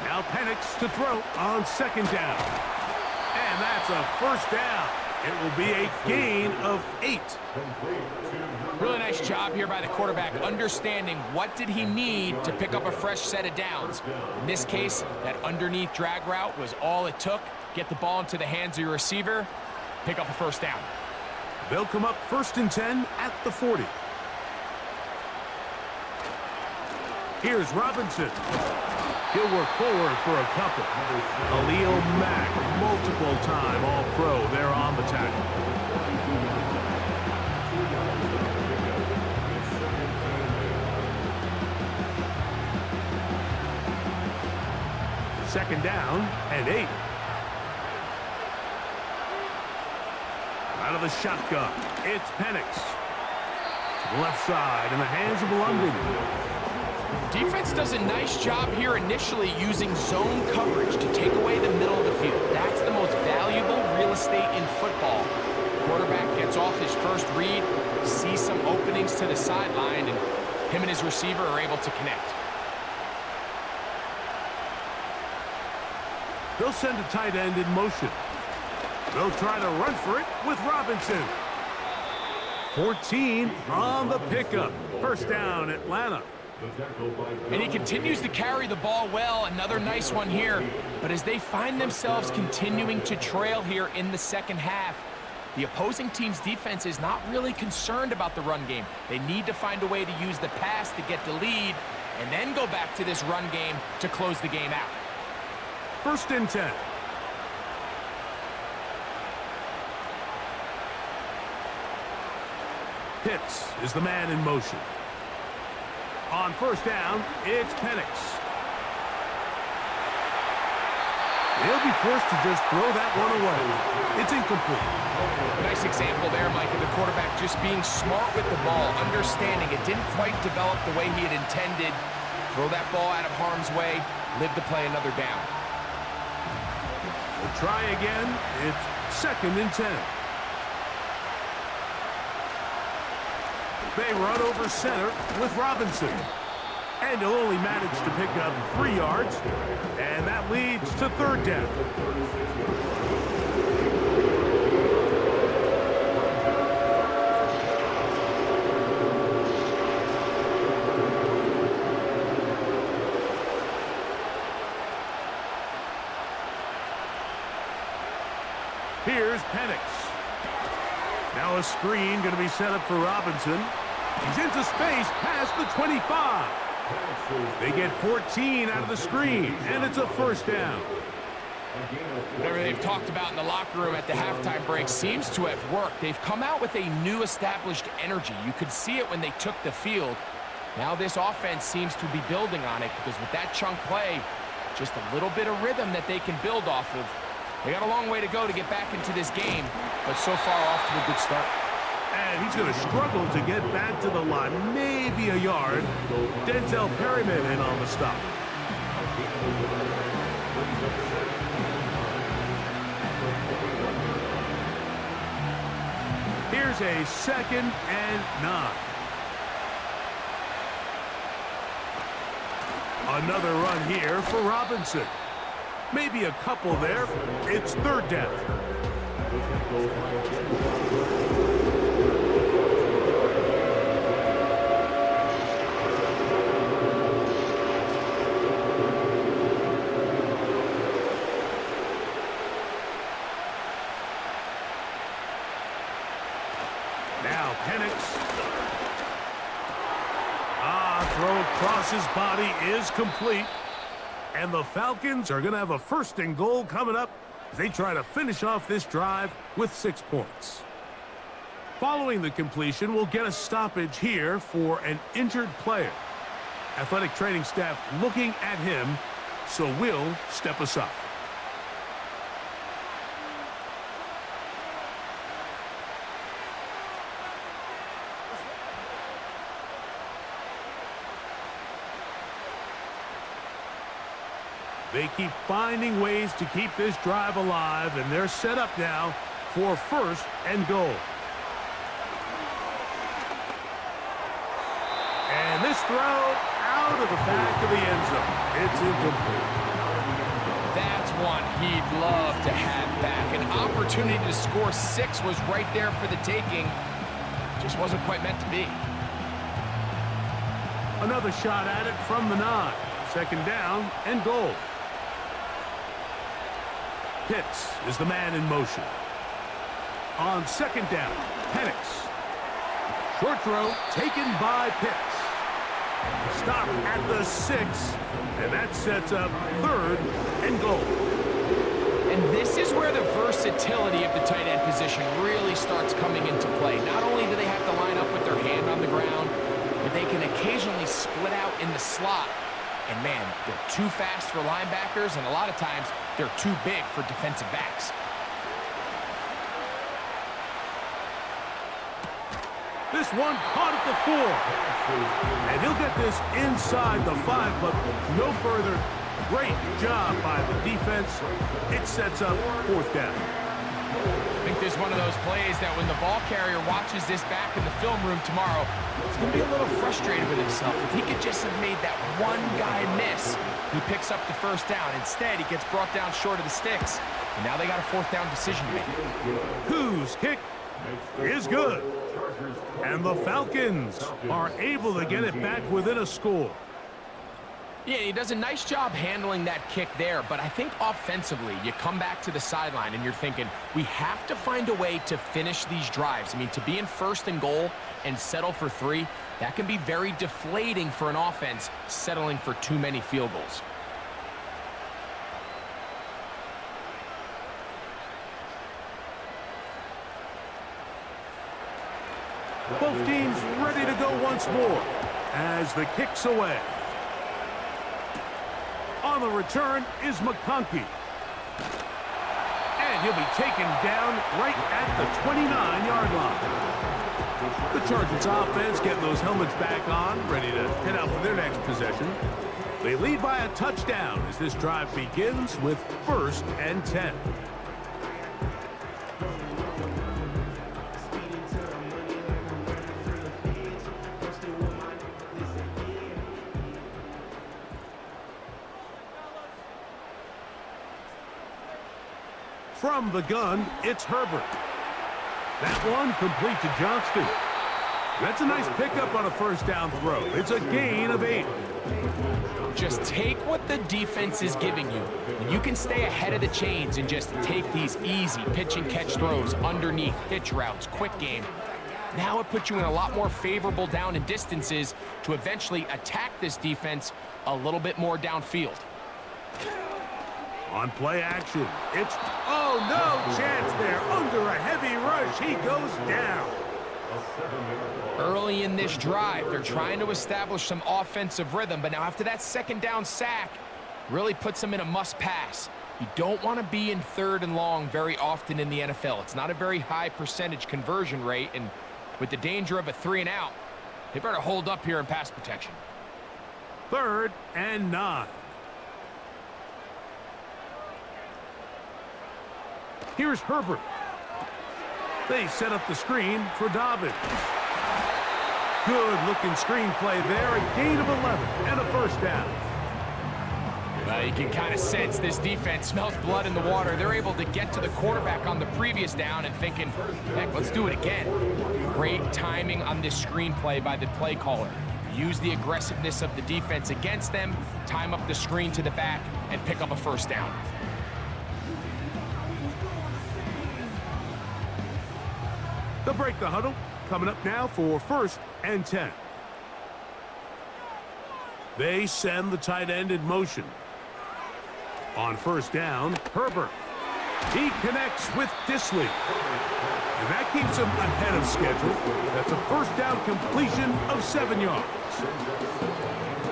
Now Penix to throw on 2nd down. And that's a 1st down. It will be a gain of 8. Really nice job here by the quarterback, understanding what did he need to pick up a fresh set of downs. In this case, that underneath drag route was all it took. Get the ball into the hands of your receiver, pick up a 1st down. They'll come up 1st and 10 at the 40. Here's Robinson. He'll work forward for a couple. Khalil Mack, multiple-time All-Pro there on the tackle. Second down and 8. Out of the shotgun, it's Penix. To the left side in the hands of London. Defense does a nice job here initially using zone coverage to take away the middle of the field. That's the most valuable real estate in football. Quarterback gets off his first read, sees some openings to the sideline, and him and his receiver are able to connect. They'll send a tight end in motion. They'll try to run for it with Robinson. 14 on the pickup. 1st down, Atlanta. And he continues to carry the ball well. Another nice one here. But as they find themselves continuing to trail here in the 2nd half, the opposing team's defense is not really concerned about the run game. They need to find a way to use the pass to get the lead and then go back to this run game to close the game out. 1st and 10. Pitts is the man in motion. On 1st down, it's Penix. He'll be forced to just throw that one away. It's incomplete. Nice example there, Mike, of the quarterback just being smart with the ball, understanding it didn't quite develop the way he had intended. Throw that ball out of harm's way, live to play another down. We'll try again. It's 2nd and 10. They run over center with Robinson. And he'll only manage to pick up 3 yards. And that leads to 3rd down. Here's Penix. Now a screen going to be set up for Robinson. He's into space past the 25. They get 14 out of the screen, and it's a first down. Whatever they've talked about in the locker room at the halftime break seems to have worked. They've come out with a new established energy. You could see it when they took the field. Now this offense seems to be building on it because with that chunk play, just a little bit of rhythm that they can build off of. They got a long way to go to get back into this game, but so far off to a good start. And he's going to struggle to get back to the line, maybe a yard. Denzel Perryman in on the stop. Here's a 2nd and 9. Another run here for Robinson. Maybe a couple there. It's 3rd down. Now Penix. Throw across his body is complete. And the Falcons are going to have a 1st and goal coming up as they try to finish off this drive with 6 points. Following the completion, we'll get a stoppage here for an injured player. Athletic training staff looking at him, so we'll step aside. They keep finding ways to keep this drive alive, and they're set up now for 1st and goal. And this throw out of the back of the end zone. It's incomplete. That's one he'd love to have back. An opportunity to score 6 was right there for the taking. Just wasn't quite meant to be. Another shot at it from the 9. 2nd down and goal. Pitts is the man in motion. On 2nd down, Penix. Short throw taken by Pitts. Stop at the 6, and that sets up 3rd and goal. And this is where the versatility of the tight end position really starts coming into play. Not only do they have to line up with their hand on the ground, but they can occasionally split out in the slot. And man, they're too fast for linebackers, and a lot of times they're too big for defensive backs. This one caught at the 4. And he'll get this inside the 5, but no further. Great job by the defense. It sets up 4th down. I think this is one of those plays that when the ball carrier watches this back in the film room tomorrow, he's going to be a little frustrated with himself. If he could just have made that one guy miss, he picks up the 1st down. Instead, he gets brought down short of the sticks. And now they got a 4th down decision to make. Whose kick is good. And the Falcons are able to get it back within a score. Yeah, he does a nice job handling that kick there, but I think offensively, you come back to the sideline and you're thinking, we have to find a way to finish these drives. I mean, to be in 1st and goal and settle for 3, that can be very deflating for an offense settling for too many field goals. Both teams ready to go once more as the kick's away. On the return is McConkey. And he'll be taken down right at the 29-yard line. The Chargers offense getting those helmets back on, ready to head out for their next possession. They lead by a touchdown as this drive begins with 1st and 10. From the gun, it's Herbert. That one complete to Johnston. That's a nice pickup on a 1st down throw. It's a gain of 8. Just take what the defense is giving you. And you can stay ahead of the chains and just take these easy pitch and catch throws underneath, hitch routes, quick game. Now it puts you in a lot more favorable down and distances to eventually attack this defense a little bit more downfield. On play action, it's, oh, no chance there. Under a heavy rush, he goes down. Early in this drive, they're trying to establish some offensive rhythm, but now after that second down sack, really puts them in a must-pass. You don't want to be in 3rd and long very often in the NFL. It's not a very high percentage conversion rate, and with the danger of a 3 and out, they better hold up here in pass protection. 3rd and 9. Here's Herbert. They set up the screen for Dobbins. Good-looking screenplay there, a gain of 11 and a first down. Well, you can kind of sense this defense smells blood in the water. They're able to get to the quarterback on the previous down and thinking, heck, let's do it again. Great timing on this screenplay by the play caller. Use the aggressiveness of the defense against them, time up the screen to the back, and pick up a first down. They'll break the huddle. Coming up now for 1st and 10. They send the tight end in motion. On 1st down, Herbert. He connects with Disley. And that keeps him ahead of schedule. That's a first down completion of 7 yards.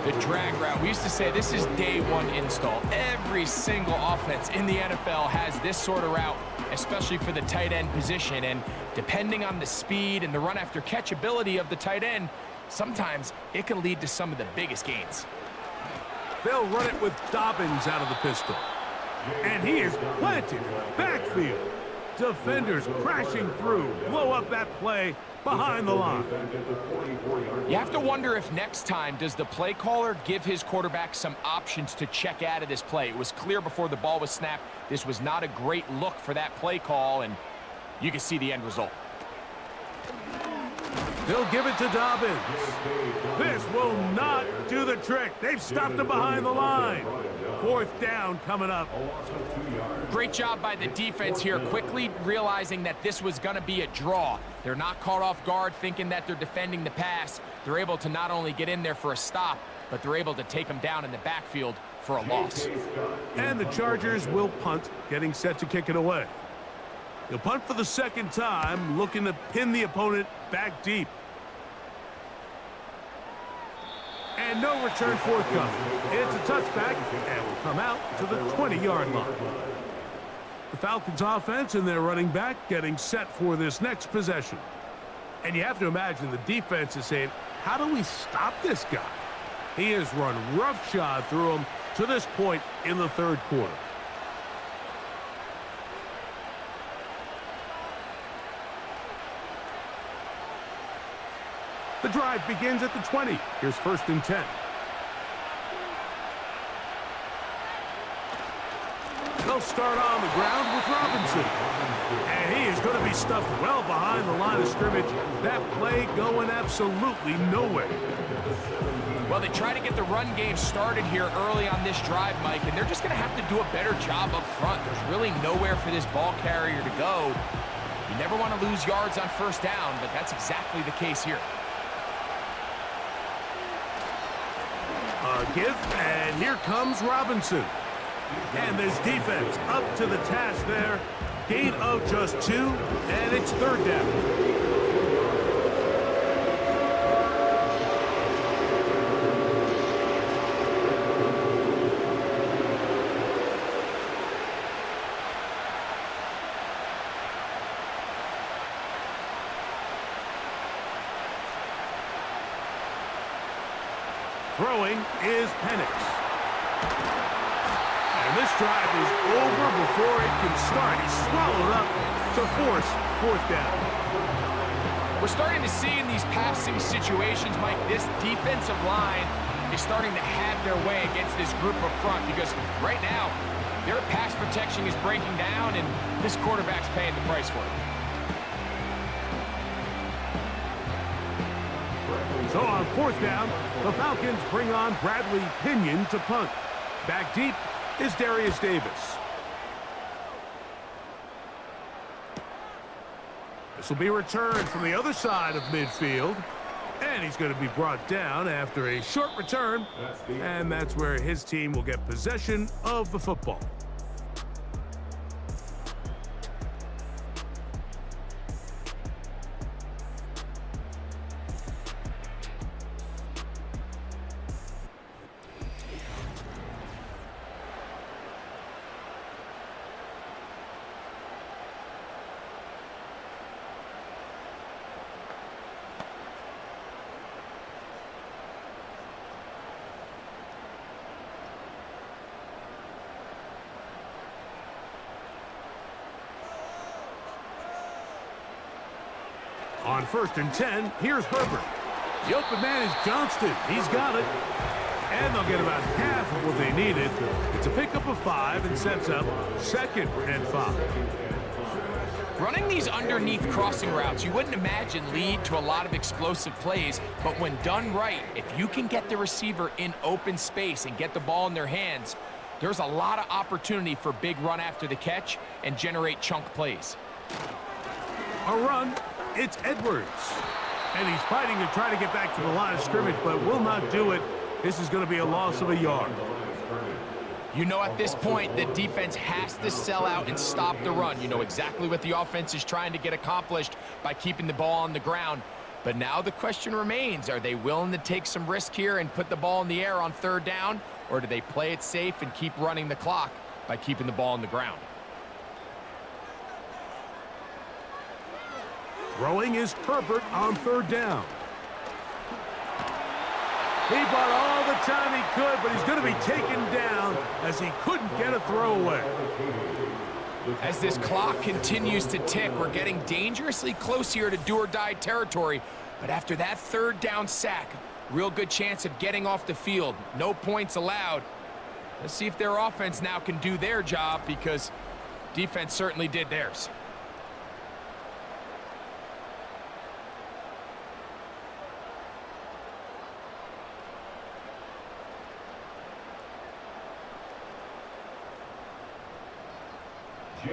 The drag route, we used to say this is day one install. Every single offense in the NFL has this sort of route, especially for the tight end position. And depending on the speed and the run after catch ability of the tight end, sometimes it can lead to some of the biggest gains. They'll run it with Dobbins out of the pistol. And he is planted in the backfield. Defenders crashing through, blow up that play behind the line. You have to wonder if next time does the play caller give his quarterback some options to check out of this play. It was clear before the ball was snapped this was not a great look for that play call, and you can see the end result. They'll give it to Dobbins. This will not do the trick. They've stopped him behind the line. 4th down coming up. Great job by the defense here, quickly realizing that this was going to be a draw. They're not caught off guard thinking that they're defending the pass. They're able to not only get in there for a stop, but they're able to take them down in the backfield for a loss. And the Chargers will punt, getting set to kick it away. They'll punt for the 2nd time, looking to pin the opponent back deep. And no return forthcoming. It's a touchback, and will come out to the 20-yard line. The Falcons offense and their running back getting set for this next possession. And you have to imagine the defense is saying, how do we stop this guy? He has run roughshod through him to this point in the 3rd quarter. The drive begins at the 20. Here's 1st and 10. They'll start on the ground with Robinson. And he is going to be stuffed well behind the line of scrimmage. That play going absolutely nowhere. Well, they try to get the run game started here early on this drive, Mike, and they're just going to have to do a better job up front. There's really nowhere for this ball carrier to go. You never want to lose yards on 1st down, but that's exactly the case here. Give, and here comes Robinson. And this defense up to the task there. Gain of just 2, and it's 3rd down. Throwing is Penix. And this drive is over before it can start. He's swallowed up to force 4th down. We're starting to see in these passing situations, Mike, this defensive line is starting to have their way against this group up front because right now, their pass protection is breaking down and this quarterback's paying the price for it. So on 4th down, the Falcons bring on Bradley Pinion to punt. Back deep is Darius Davis. This will be returned from the other side of midfield. And he's going to be brought down after a short return. And that's where his team will get possession of the football. On 1st and 10, here's Herbert. The open man is Johnston. He's got it. And they'll get about half of what they needed. It's a pickup of 5 and sets up 2nd and 5. Running these underneath crossing routes, you wouldn't imagine lead to a lot of explosive plays, but when done right, if you can get the receiver in open space and get the ball in their hands, there's a lot of opportunity for big run after the catch and generate chunk plays. A run. It's Edwards. And he's fighting to try to get back to the line of scrimmage, but will not do it. This is going to be a loss of a yard. You know at this point, the defense has to sell out and stop the run. You know exactly what the offense is trying to get accomplished by keeping the ball on the ground. But now the question remains, are they willing to take some risk here and put the ball in the air on 3rd down? Or do they play it safe and keep running the clock by keeping the ball on the ground? Throwing is Herbert on 3rd down. He bought all the time he could, but he's going to be taken down as he couldn't get a throwaway. As this clock continues to tick, we're getting dangerously close here to do-or-die territory. But after that 3rd down sack, real good chance of getting off the field. No points allowed. Let's see if their offense now can do their job, because defense certainly did theirs.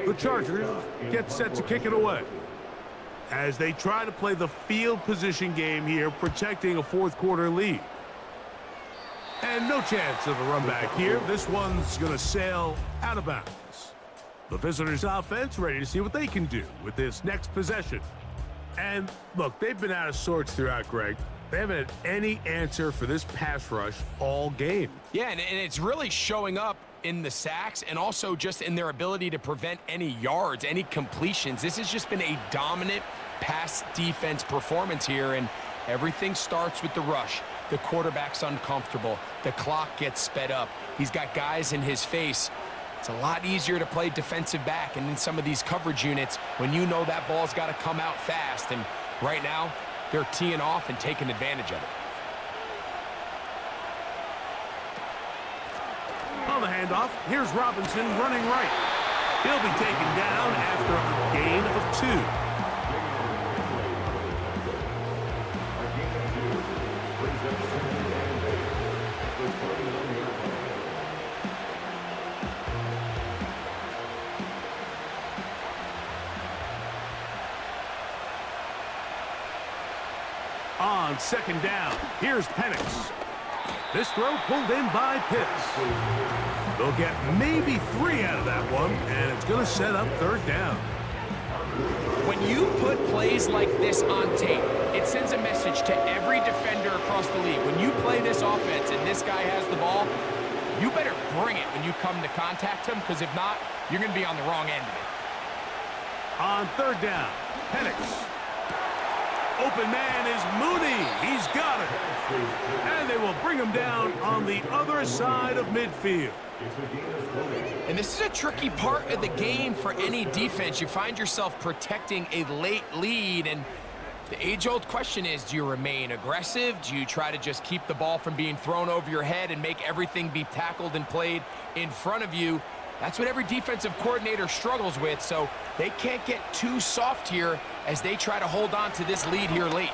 The Chargers get set to kick it away as they try to play the field position game here, protecting a 4th quarter lead. And no chance of a run back here. This one's going to sail out of bounds. The visitors' offense ready to see what they can do with this next possession. And look, they've been out of sorts throughout, Greg. They haven't had any answer for this pass rush all game. Yeah, and it's really showing up in the sacks and also just in their ability to prevent any yards, any completions. This has just been a dominant pass defense performance here, and everything starts with the rush. The quarterback's uncomfortable. The clock gets sped up. He's got guys in his face. It's a lot easier to play defensive back and in some of these coverage units when you know that ball's got to come out fast, and right now they're teeing off and taking advantage of it. On the handoff, here's Robinson running right. He'll be taken down after a gain of 2. On 2nd down, here's Penix. This throw pulled in by Pitts. They'll get maybe 3 out of that one, and it's going to set up 3rd down. When you put plays like this on tape, it sends a message to every defender across the league. When you play this offense and this guy has the ball, you better bring it when you come to contact him, because if not, you're going to be on the wrong end of it. On 3rd down, Penix. Open man is Mooney. He's got it. And they will bring him down on the other side of midfield. And this is a tricky part of the game for any defense. You find yourself protecting a late lead, and the age-old question is, do you remain aggressive? Do you try to just keep the ball from being thrown over your head and make everything be tackled and played in front of you? That's what every defensive coordinator struggles with, so they can't get too soft here as they try to hold on to this lead here late.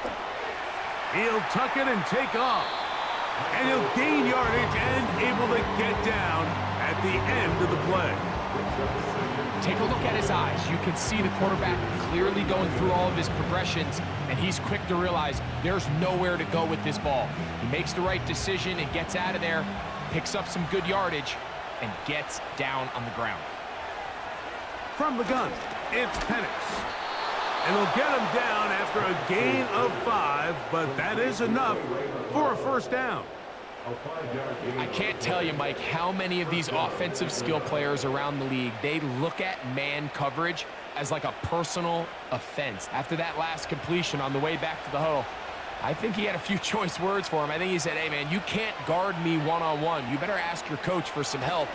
He'll tuck it and take off. And he'll gain yardage and able to get down at the end of the play. Take a look at his eyes. You can see the quarterback clearly going through all of his progressions, and he's quick to realize there's nowhere to go with this ball. He makes the right decision and gets out of there, picks up some good yardage, and gets down on the ground. From the gun, it's Penix. And they'll get him down after a gain of 5, but that is enough for a first down. I can't tell you, Mike, how many of these offensive skill players around the league, they look at man coverage as like a personal offense. After that last completion on the way back to the huddle, I think he had a few choice words for him. I think he said, hey, man, you can't guard me one-on-one. You better ask your coach for some help,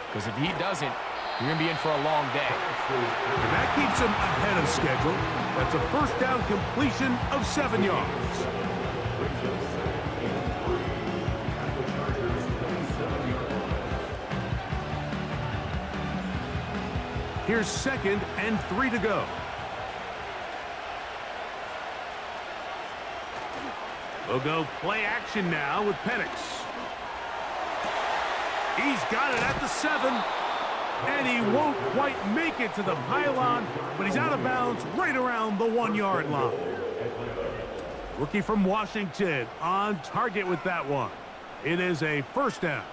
because if he doesn't, you're going to be in for a long day. And that keeps him ahead of schedule. That's a first down completion of 7 yards. Here's 2nd and 3 to go. We'll go play action now with Penix. He's got it at the 7. And he won't quite make it to the pylon, but he's out of bounds right around the 1-yard line. Rookie from Washington on target with that one. It is a first down.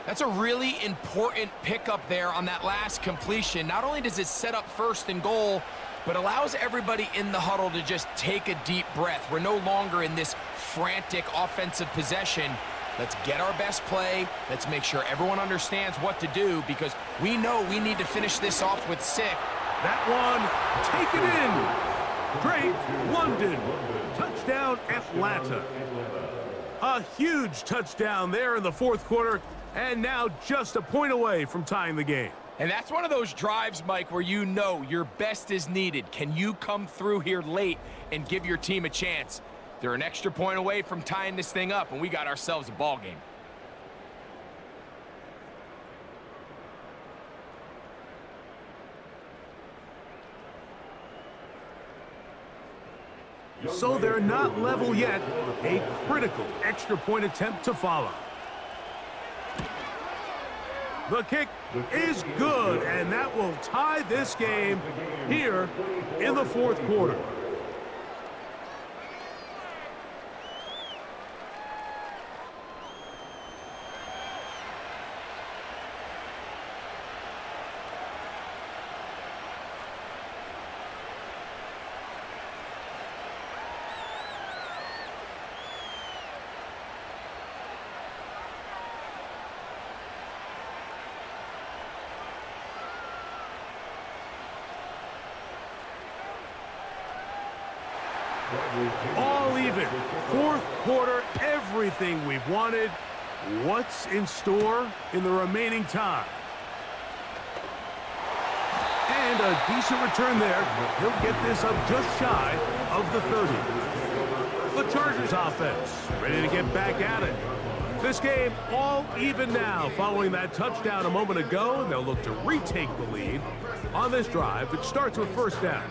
That's a really important pickup there on that last completion. Not only does it set up 1st and goal, but allows everybody in the huddle to just take a deep breath. We're no longer in this frantic offensive possession. Let's get our best play. Let's make sure everyone understands what to do, because we know we need to finish this off with 6. That one, take it in. Drake London, touchdown Atlanta. A huge touchdown there in the 4th quarter, and now just a point away from tying the game. And that's one of those drives, Mike, where you know your best is needed. Can you come through here late and give your team a chance? They're an extra point away from tying this thing up, and we got ourselves a ball game. So they're not level yet. A critical extra point attempt to follow. The kick is good, and that will tie this game here in the 4th quarter. All even. 4th quarter, everything we've wanted. What's in store in the remaining time? And a decent return there. He'll get this up just shy of the 30. The Chargers offense ready to get back at it. This game all even now following that touchdown a moment ago, and they'll look to retake the lead on this drive. It starts with first down.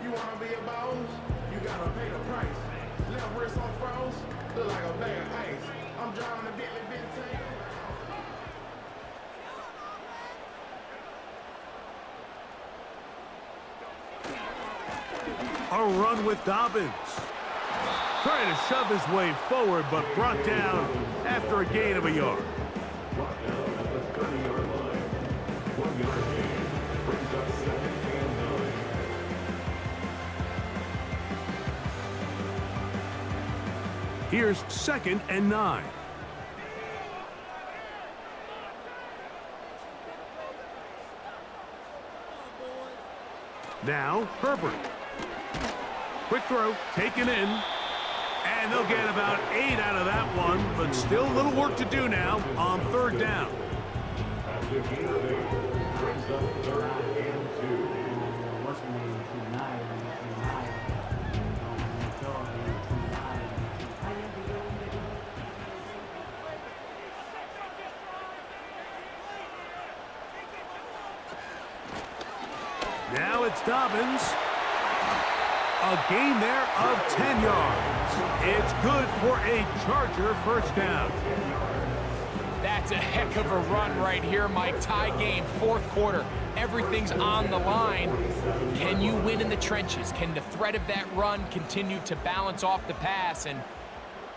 You want to be a boss? You got to pay the price. Left wrist on froze, look like a bag of ice. I'm driving a Bentley Bentley. A run with Dobbins. Trying to shove his way forward, but brought down after a gain of a yard. Brought down at the 30-yard line. 1-yard gain brings up 2nd and 9. Here's 2nd and 9. Now, Herbert. Quick throw, taken in. And they'll get about 8 out of that one, but still a little work to do now on 3rd down. After a gain of 8, brings up 3rd and 2. Now it's Dobbins. A gain there of 10 yards. It's good for a Charger first down. That's a heck of a run right here, Mike. Tie game, fourth quarter. Everything's on the line. Can you win in the trenches? Can the threat of that run continue to balance off the pass? And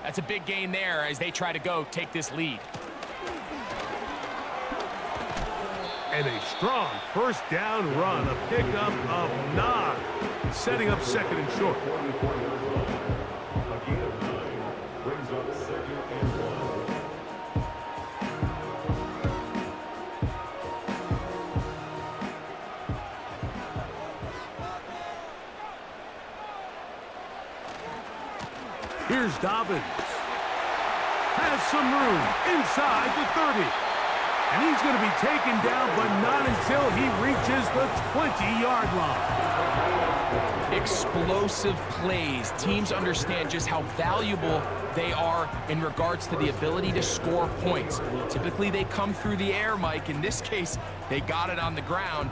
that's a big gain there as they try to go take this lead. And a strong first down run, a pickup of 9, setting up second and short. Brings up second and 1. Here's Dobbins. Has some room inside the 30. And he's going to be taken down, but not until he reaches the 20-yard line. Explosive plays. Teams understand just how valuable they are in regards to the ability to score points. Typically, they come through the air, Mike. In this case, they got it on the ground.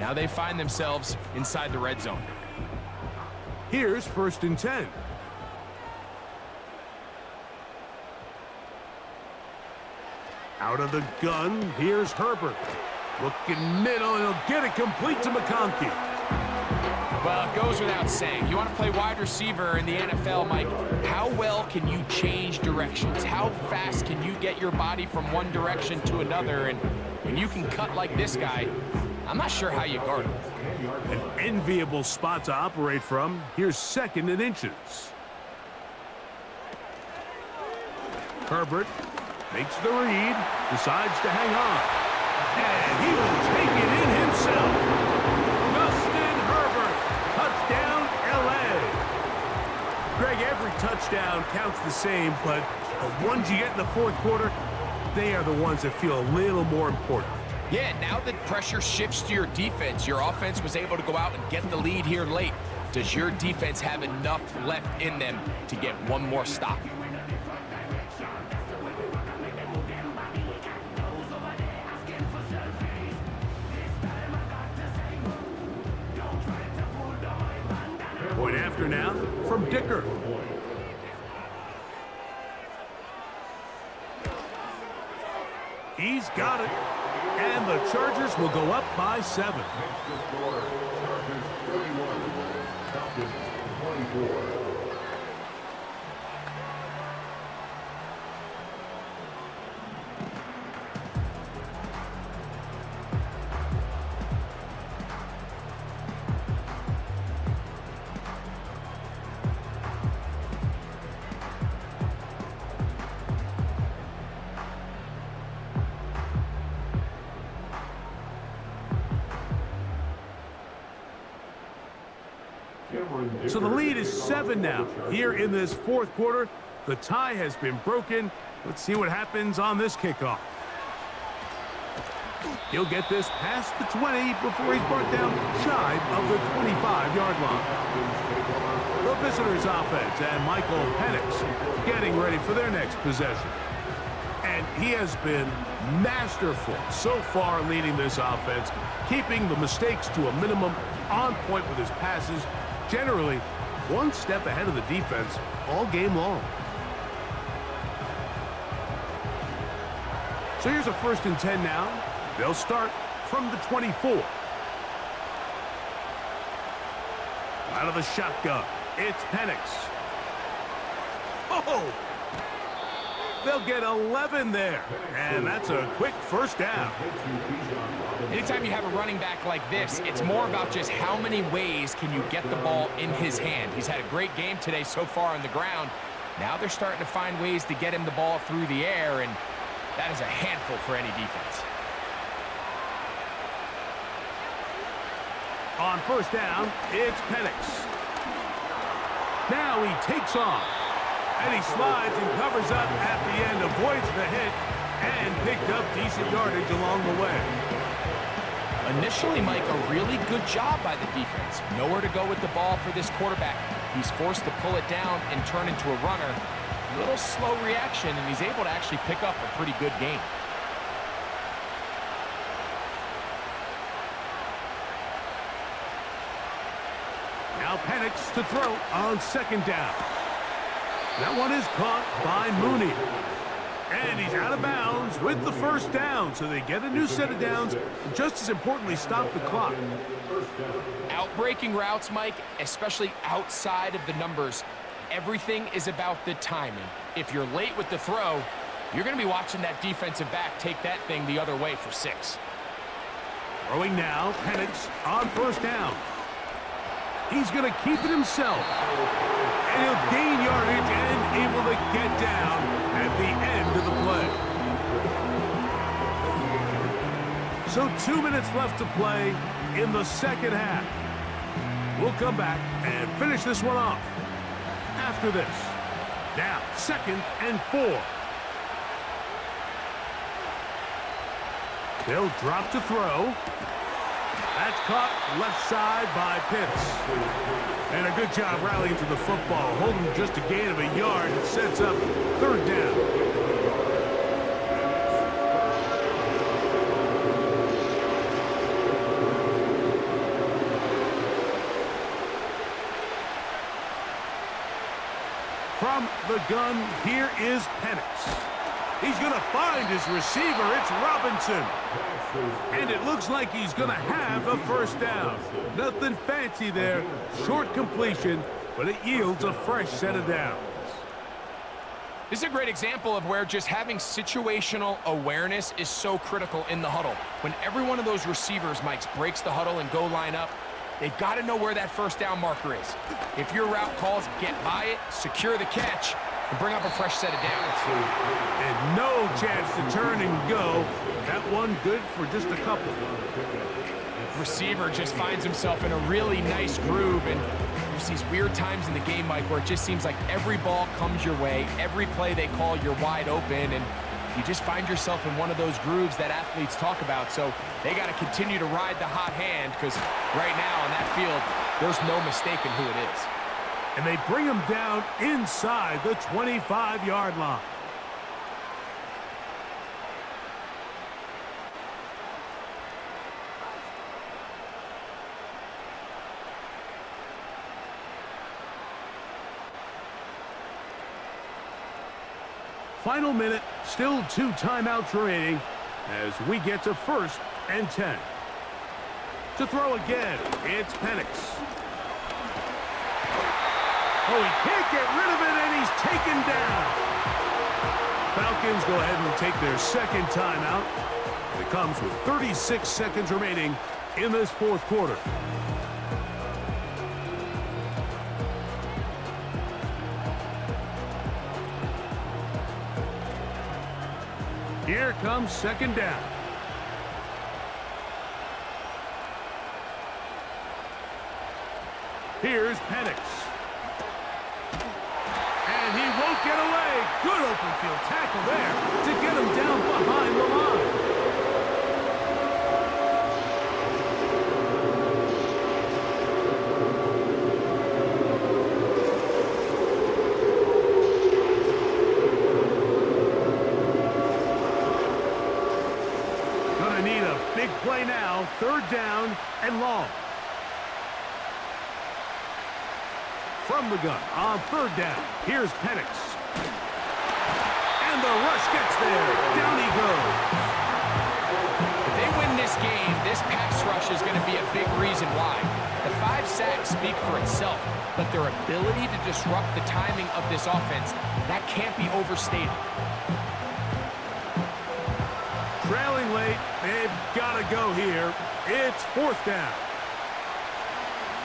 Now they find themselves inside the red zone. Here's first and 10. Out of the gun, here's Herbert. Looking middle, and he'll get it complete to McConkey. Well, it goes without saying. You want to play wide receiver in the NFL, Mike. How well can you change directions? How fast can you get your body from one direction to another? And when you can cut like this guy, I'm not sure how you guard him. An enviable spot to operate from. Here's second and inches. Herbert makes the read, decides to hang on, and he will take it in himself. Justin Herbert, touchdown, L.A. Greg, every touchdown counts the same, but the ones you get in the fourth quarter, they are the ones that feel a little more important. Yeah, now that pressure shifts to your defense, your offense was able to go out and get the lead here late. Does your defense have enough left in them to get one more stop? Point after now from Dicker. He's got it. And the Chargers will go up by 7. Next to score, Chargers 31, Falcons 24. So the lead is 7 now. Here in this fourth quarter, the tie has been broken. Let's see what happens on this kickoff. He'll get this past the 20 before he's brought down shy of the 25-yard line. The visitors' offense and Michael Penix getting ready for their next possession. And he has been masterful so far leading this offense, keeping the mistakes to a minimum, on point with his passes, generally one step ahead of the defense all game long. So here's a first and 10 now. They'll start from the 24. Out of the shotgun, it's Penix. Oh! They'll get 11 there, and that's a quick first down. Anytime you have a running back like this, it's more about just how many ways can you get the ball in his hand. He's had a great game today so far on the ground. Now they're starting to find ways to get him the ball through the air, and that is a handful for any defense. On first down, it's Penix. Now he takes off. And he slides and covers up at the end, avoids the hit, and picked up decent yardage along the way. Initially, Mike, a really good job by the defense. Nowhere to go with the ball for this quarterback. He's forced to pull it down and turn into a runner. A little slow reaction, and he's able to actually pick up a pretty good game. Now Penix Penix to throw on second down. That one is caught by Mooney. And he's out of bounds with the first down, so they get a new set of downs, and just as importantly, stop the clock. Outbreaking routes, Mike, especially outside of the numbers, everything is about the timing. If you're late with the throw, you're going to be watching that defensive back take that thing the other way for 6. Throwing now, Penix on first down. He's going to keep it himself. And he'll gain yardage and able to get down at the end of the play. So 2 minutes left to play in the second half. We'll come back and finish this one off after this. Now, 2nd and 4. They'll drop to throw. That's caught left side by Pitts. And a good job rallying to the football. Holding just a gain of a yard. It sets up 3rd down. From the gun, here is Penix. He's going to find his receiver. It's Robinson. And it looks like he's going to have a first down. Nothing fancy there. Short completion, but it yields a fresh set of downs. This is a great example of where just having situational awareness is so critical in the huddle. When every one of those receivers, Mike, breaks the huddle and go line up, they've got to know where that first down marker is. If your route calls, get by it, secure the catch, and bring up a fresh set of downs. And no chance to turn and go. That one good for just a couple. Receiver just finds himself in a really nice groove, and there's these weird times in the game, Mike, where it just seems like every ball comes your way, every play they call, you're wide open, and you just find yourself in one of those grooves that athletes talk about. So they got to continue to ride the hot hand, because right now on that field, there's no mistaking who it is. And they bring him down inside the 25-yard line. Final minute, still 2 timeouts remaining as we get to 1st and 10. To throw again, it's Penix. Oh, he can't get rid of it, and he's taken down. Falcons go ahead and take their 2nd timeout. It comes with 36 seconds remaining in this 4th quarter. Here comes 2nd down. Here's Penix. And he won't get away. Good open field tackle there to get him down behind the line. Gonna need a big play now. 3rd down and long. From the gun on 3rd down. Here's Penix. And the rush gets there. Down he goes. If they win this game, this pass rush is going to be a big reason why. The 5 sacks speak for itself, but their ability to disrupt the timing of this offense, that can't be overstated. Trailing late, they've got to go here. It's 4th down.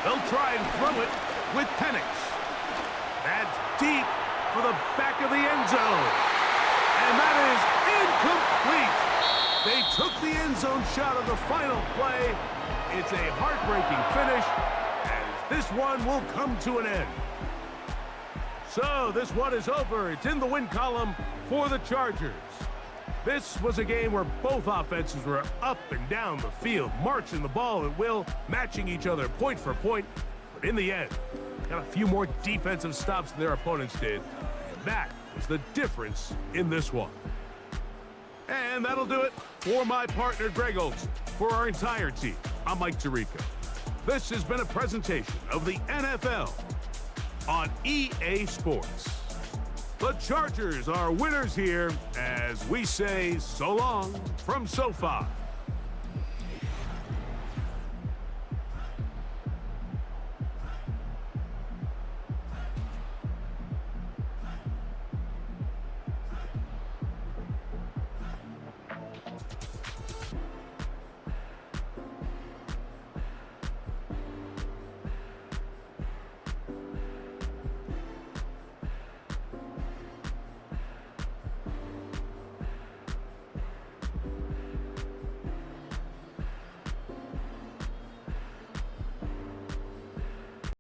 They'll try and throw it with Penix. That's deep for the back of the end zone. And that is incomplete. They took the end zone shot of the final play. It's a heartbreaking finish, as this one will come to an end. So this one is over. It's in the win column for the Chargers. This was a game where both offenses were up and down the field, marching the ball at will, matching each other point for point. But in the end, got a few more defensive stops than their opponents did. And that was the difference in this one. And that'll do it for my partner, Greg Olson. For our entire team, I'm Mike Tirico. This has been a presentation of the NFL on EA Sports. The Chargers are winners here as we say so long from SoFi.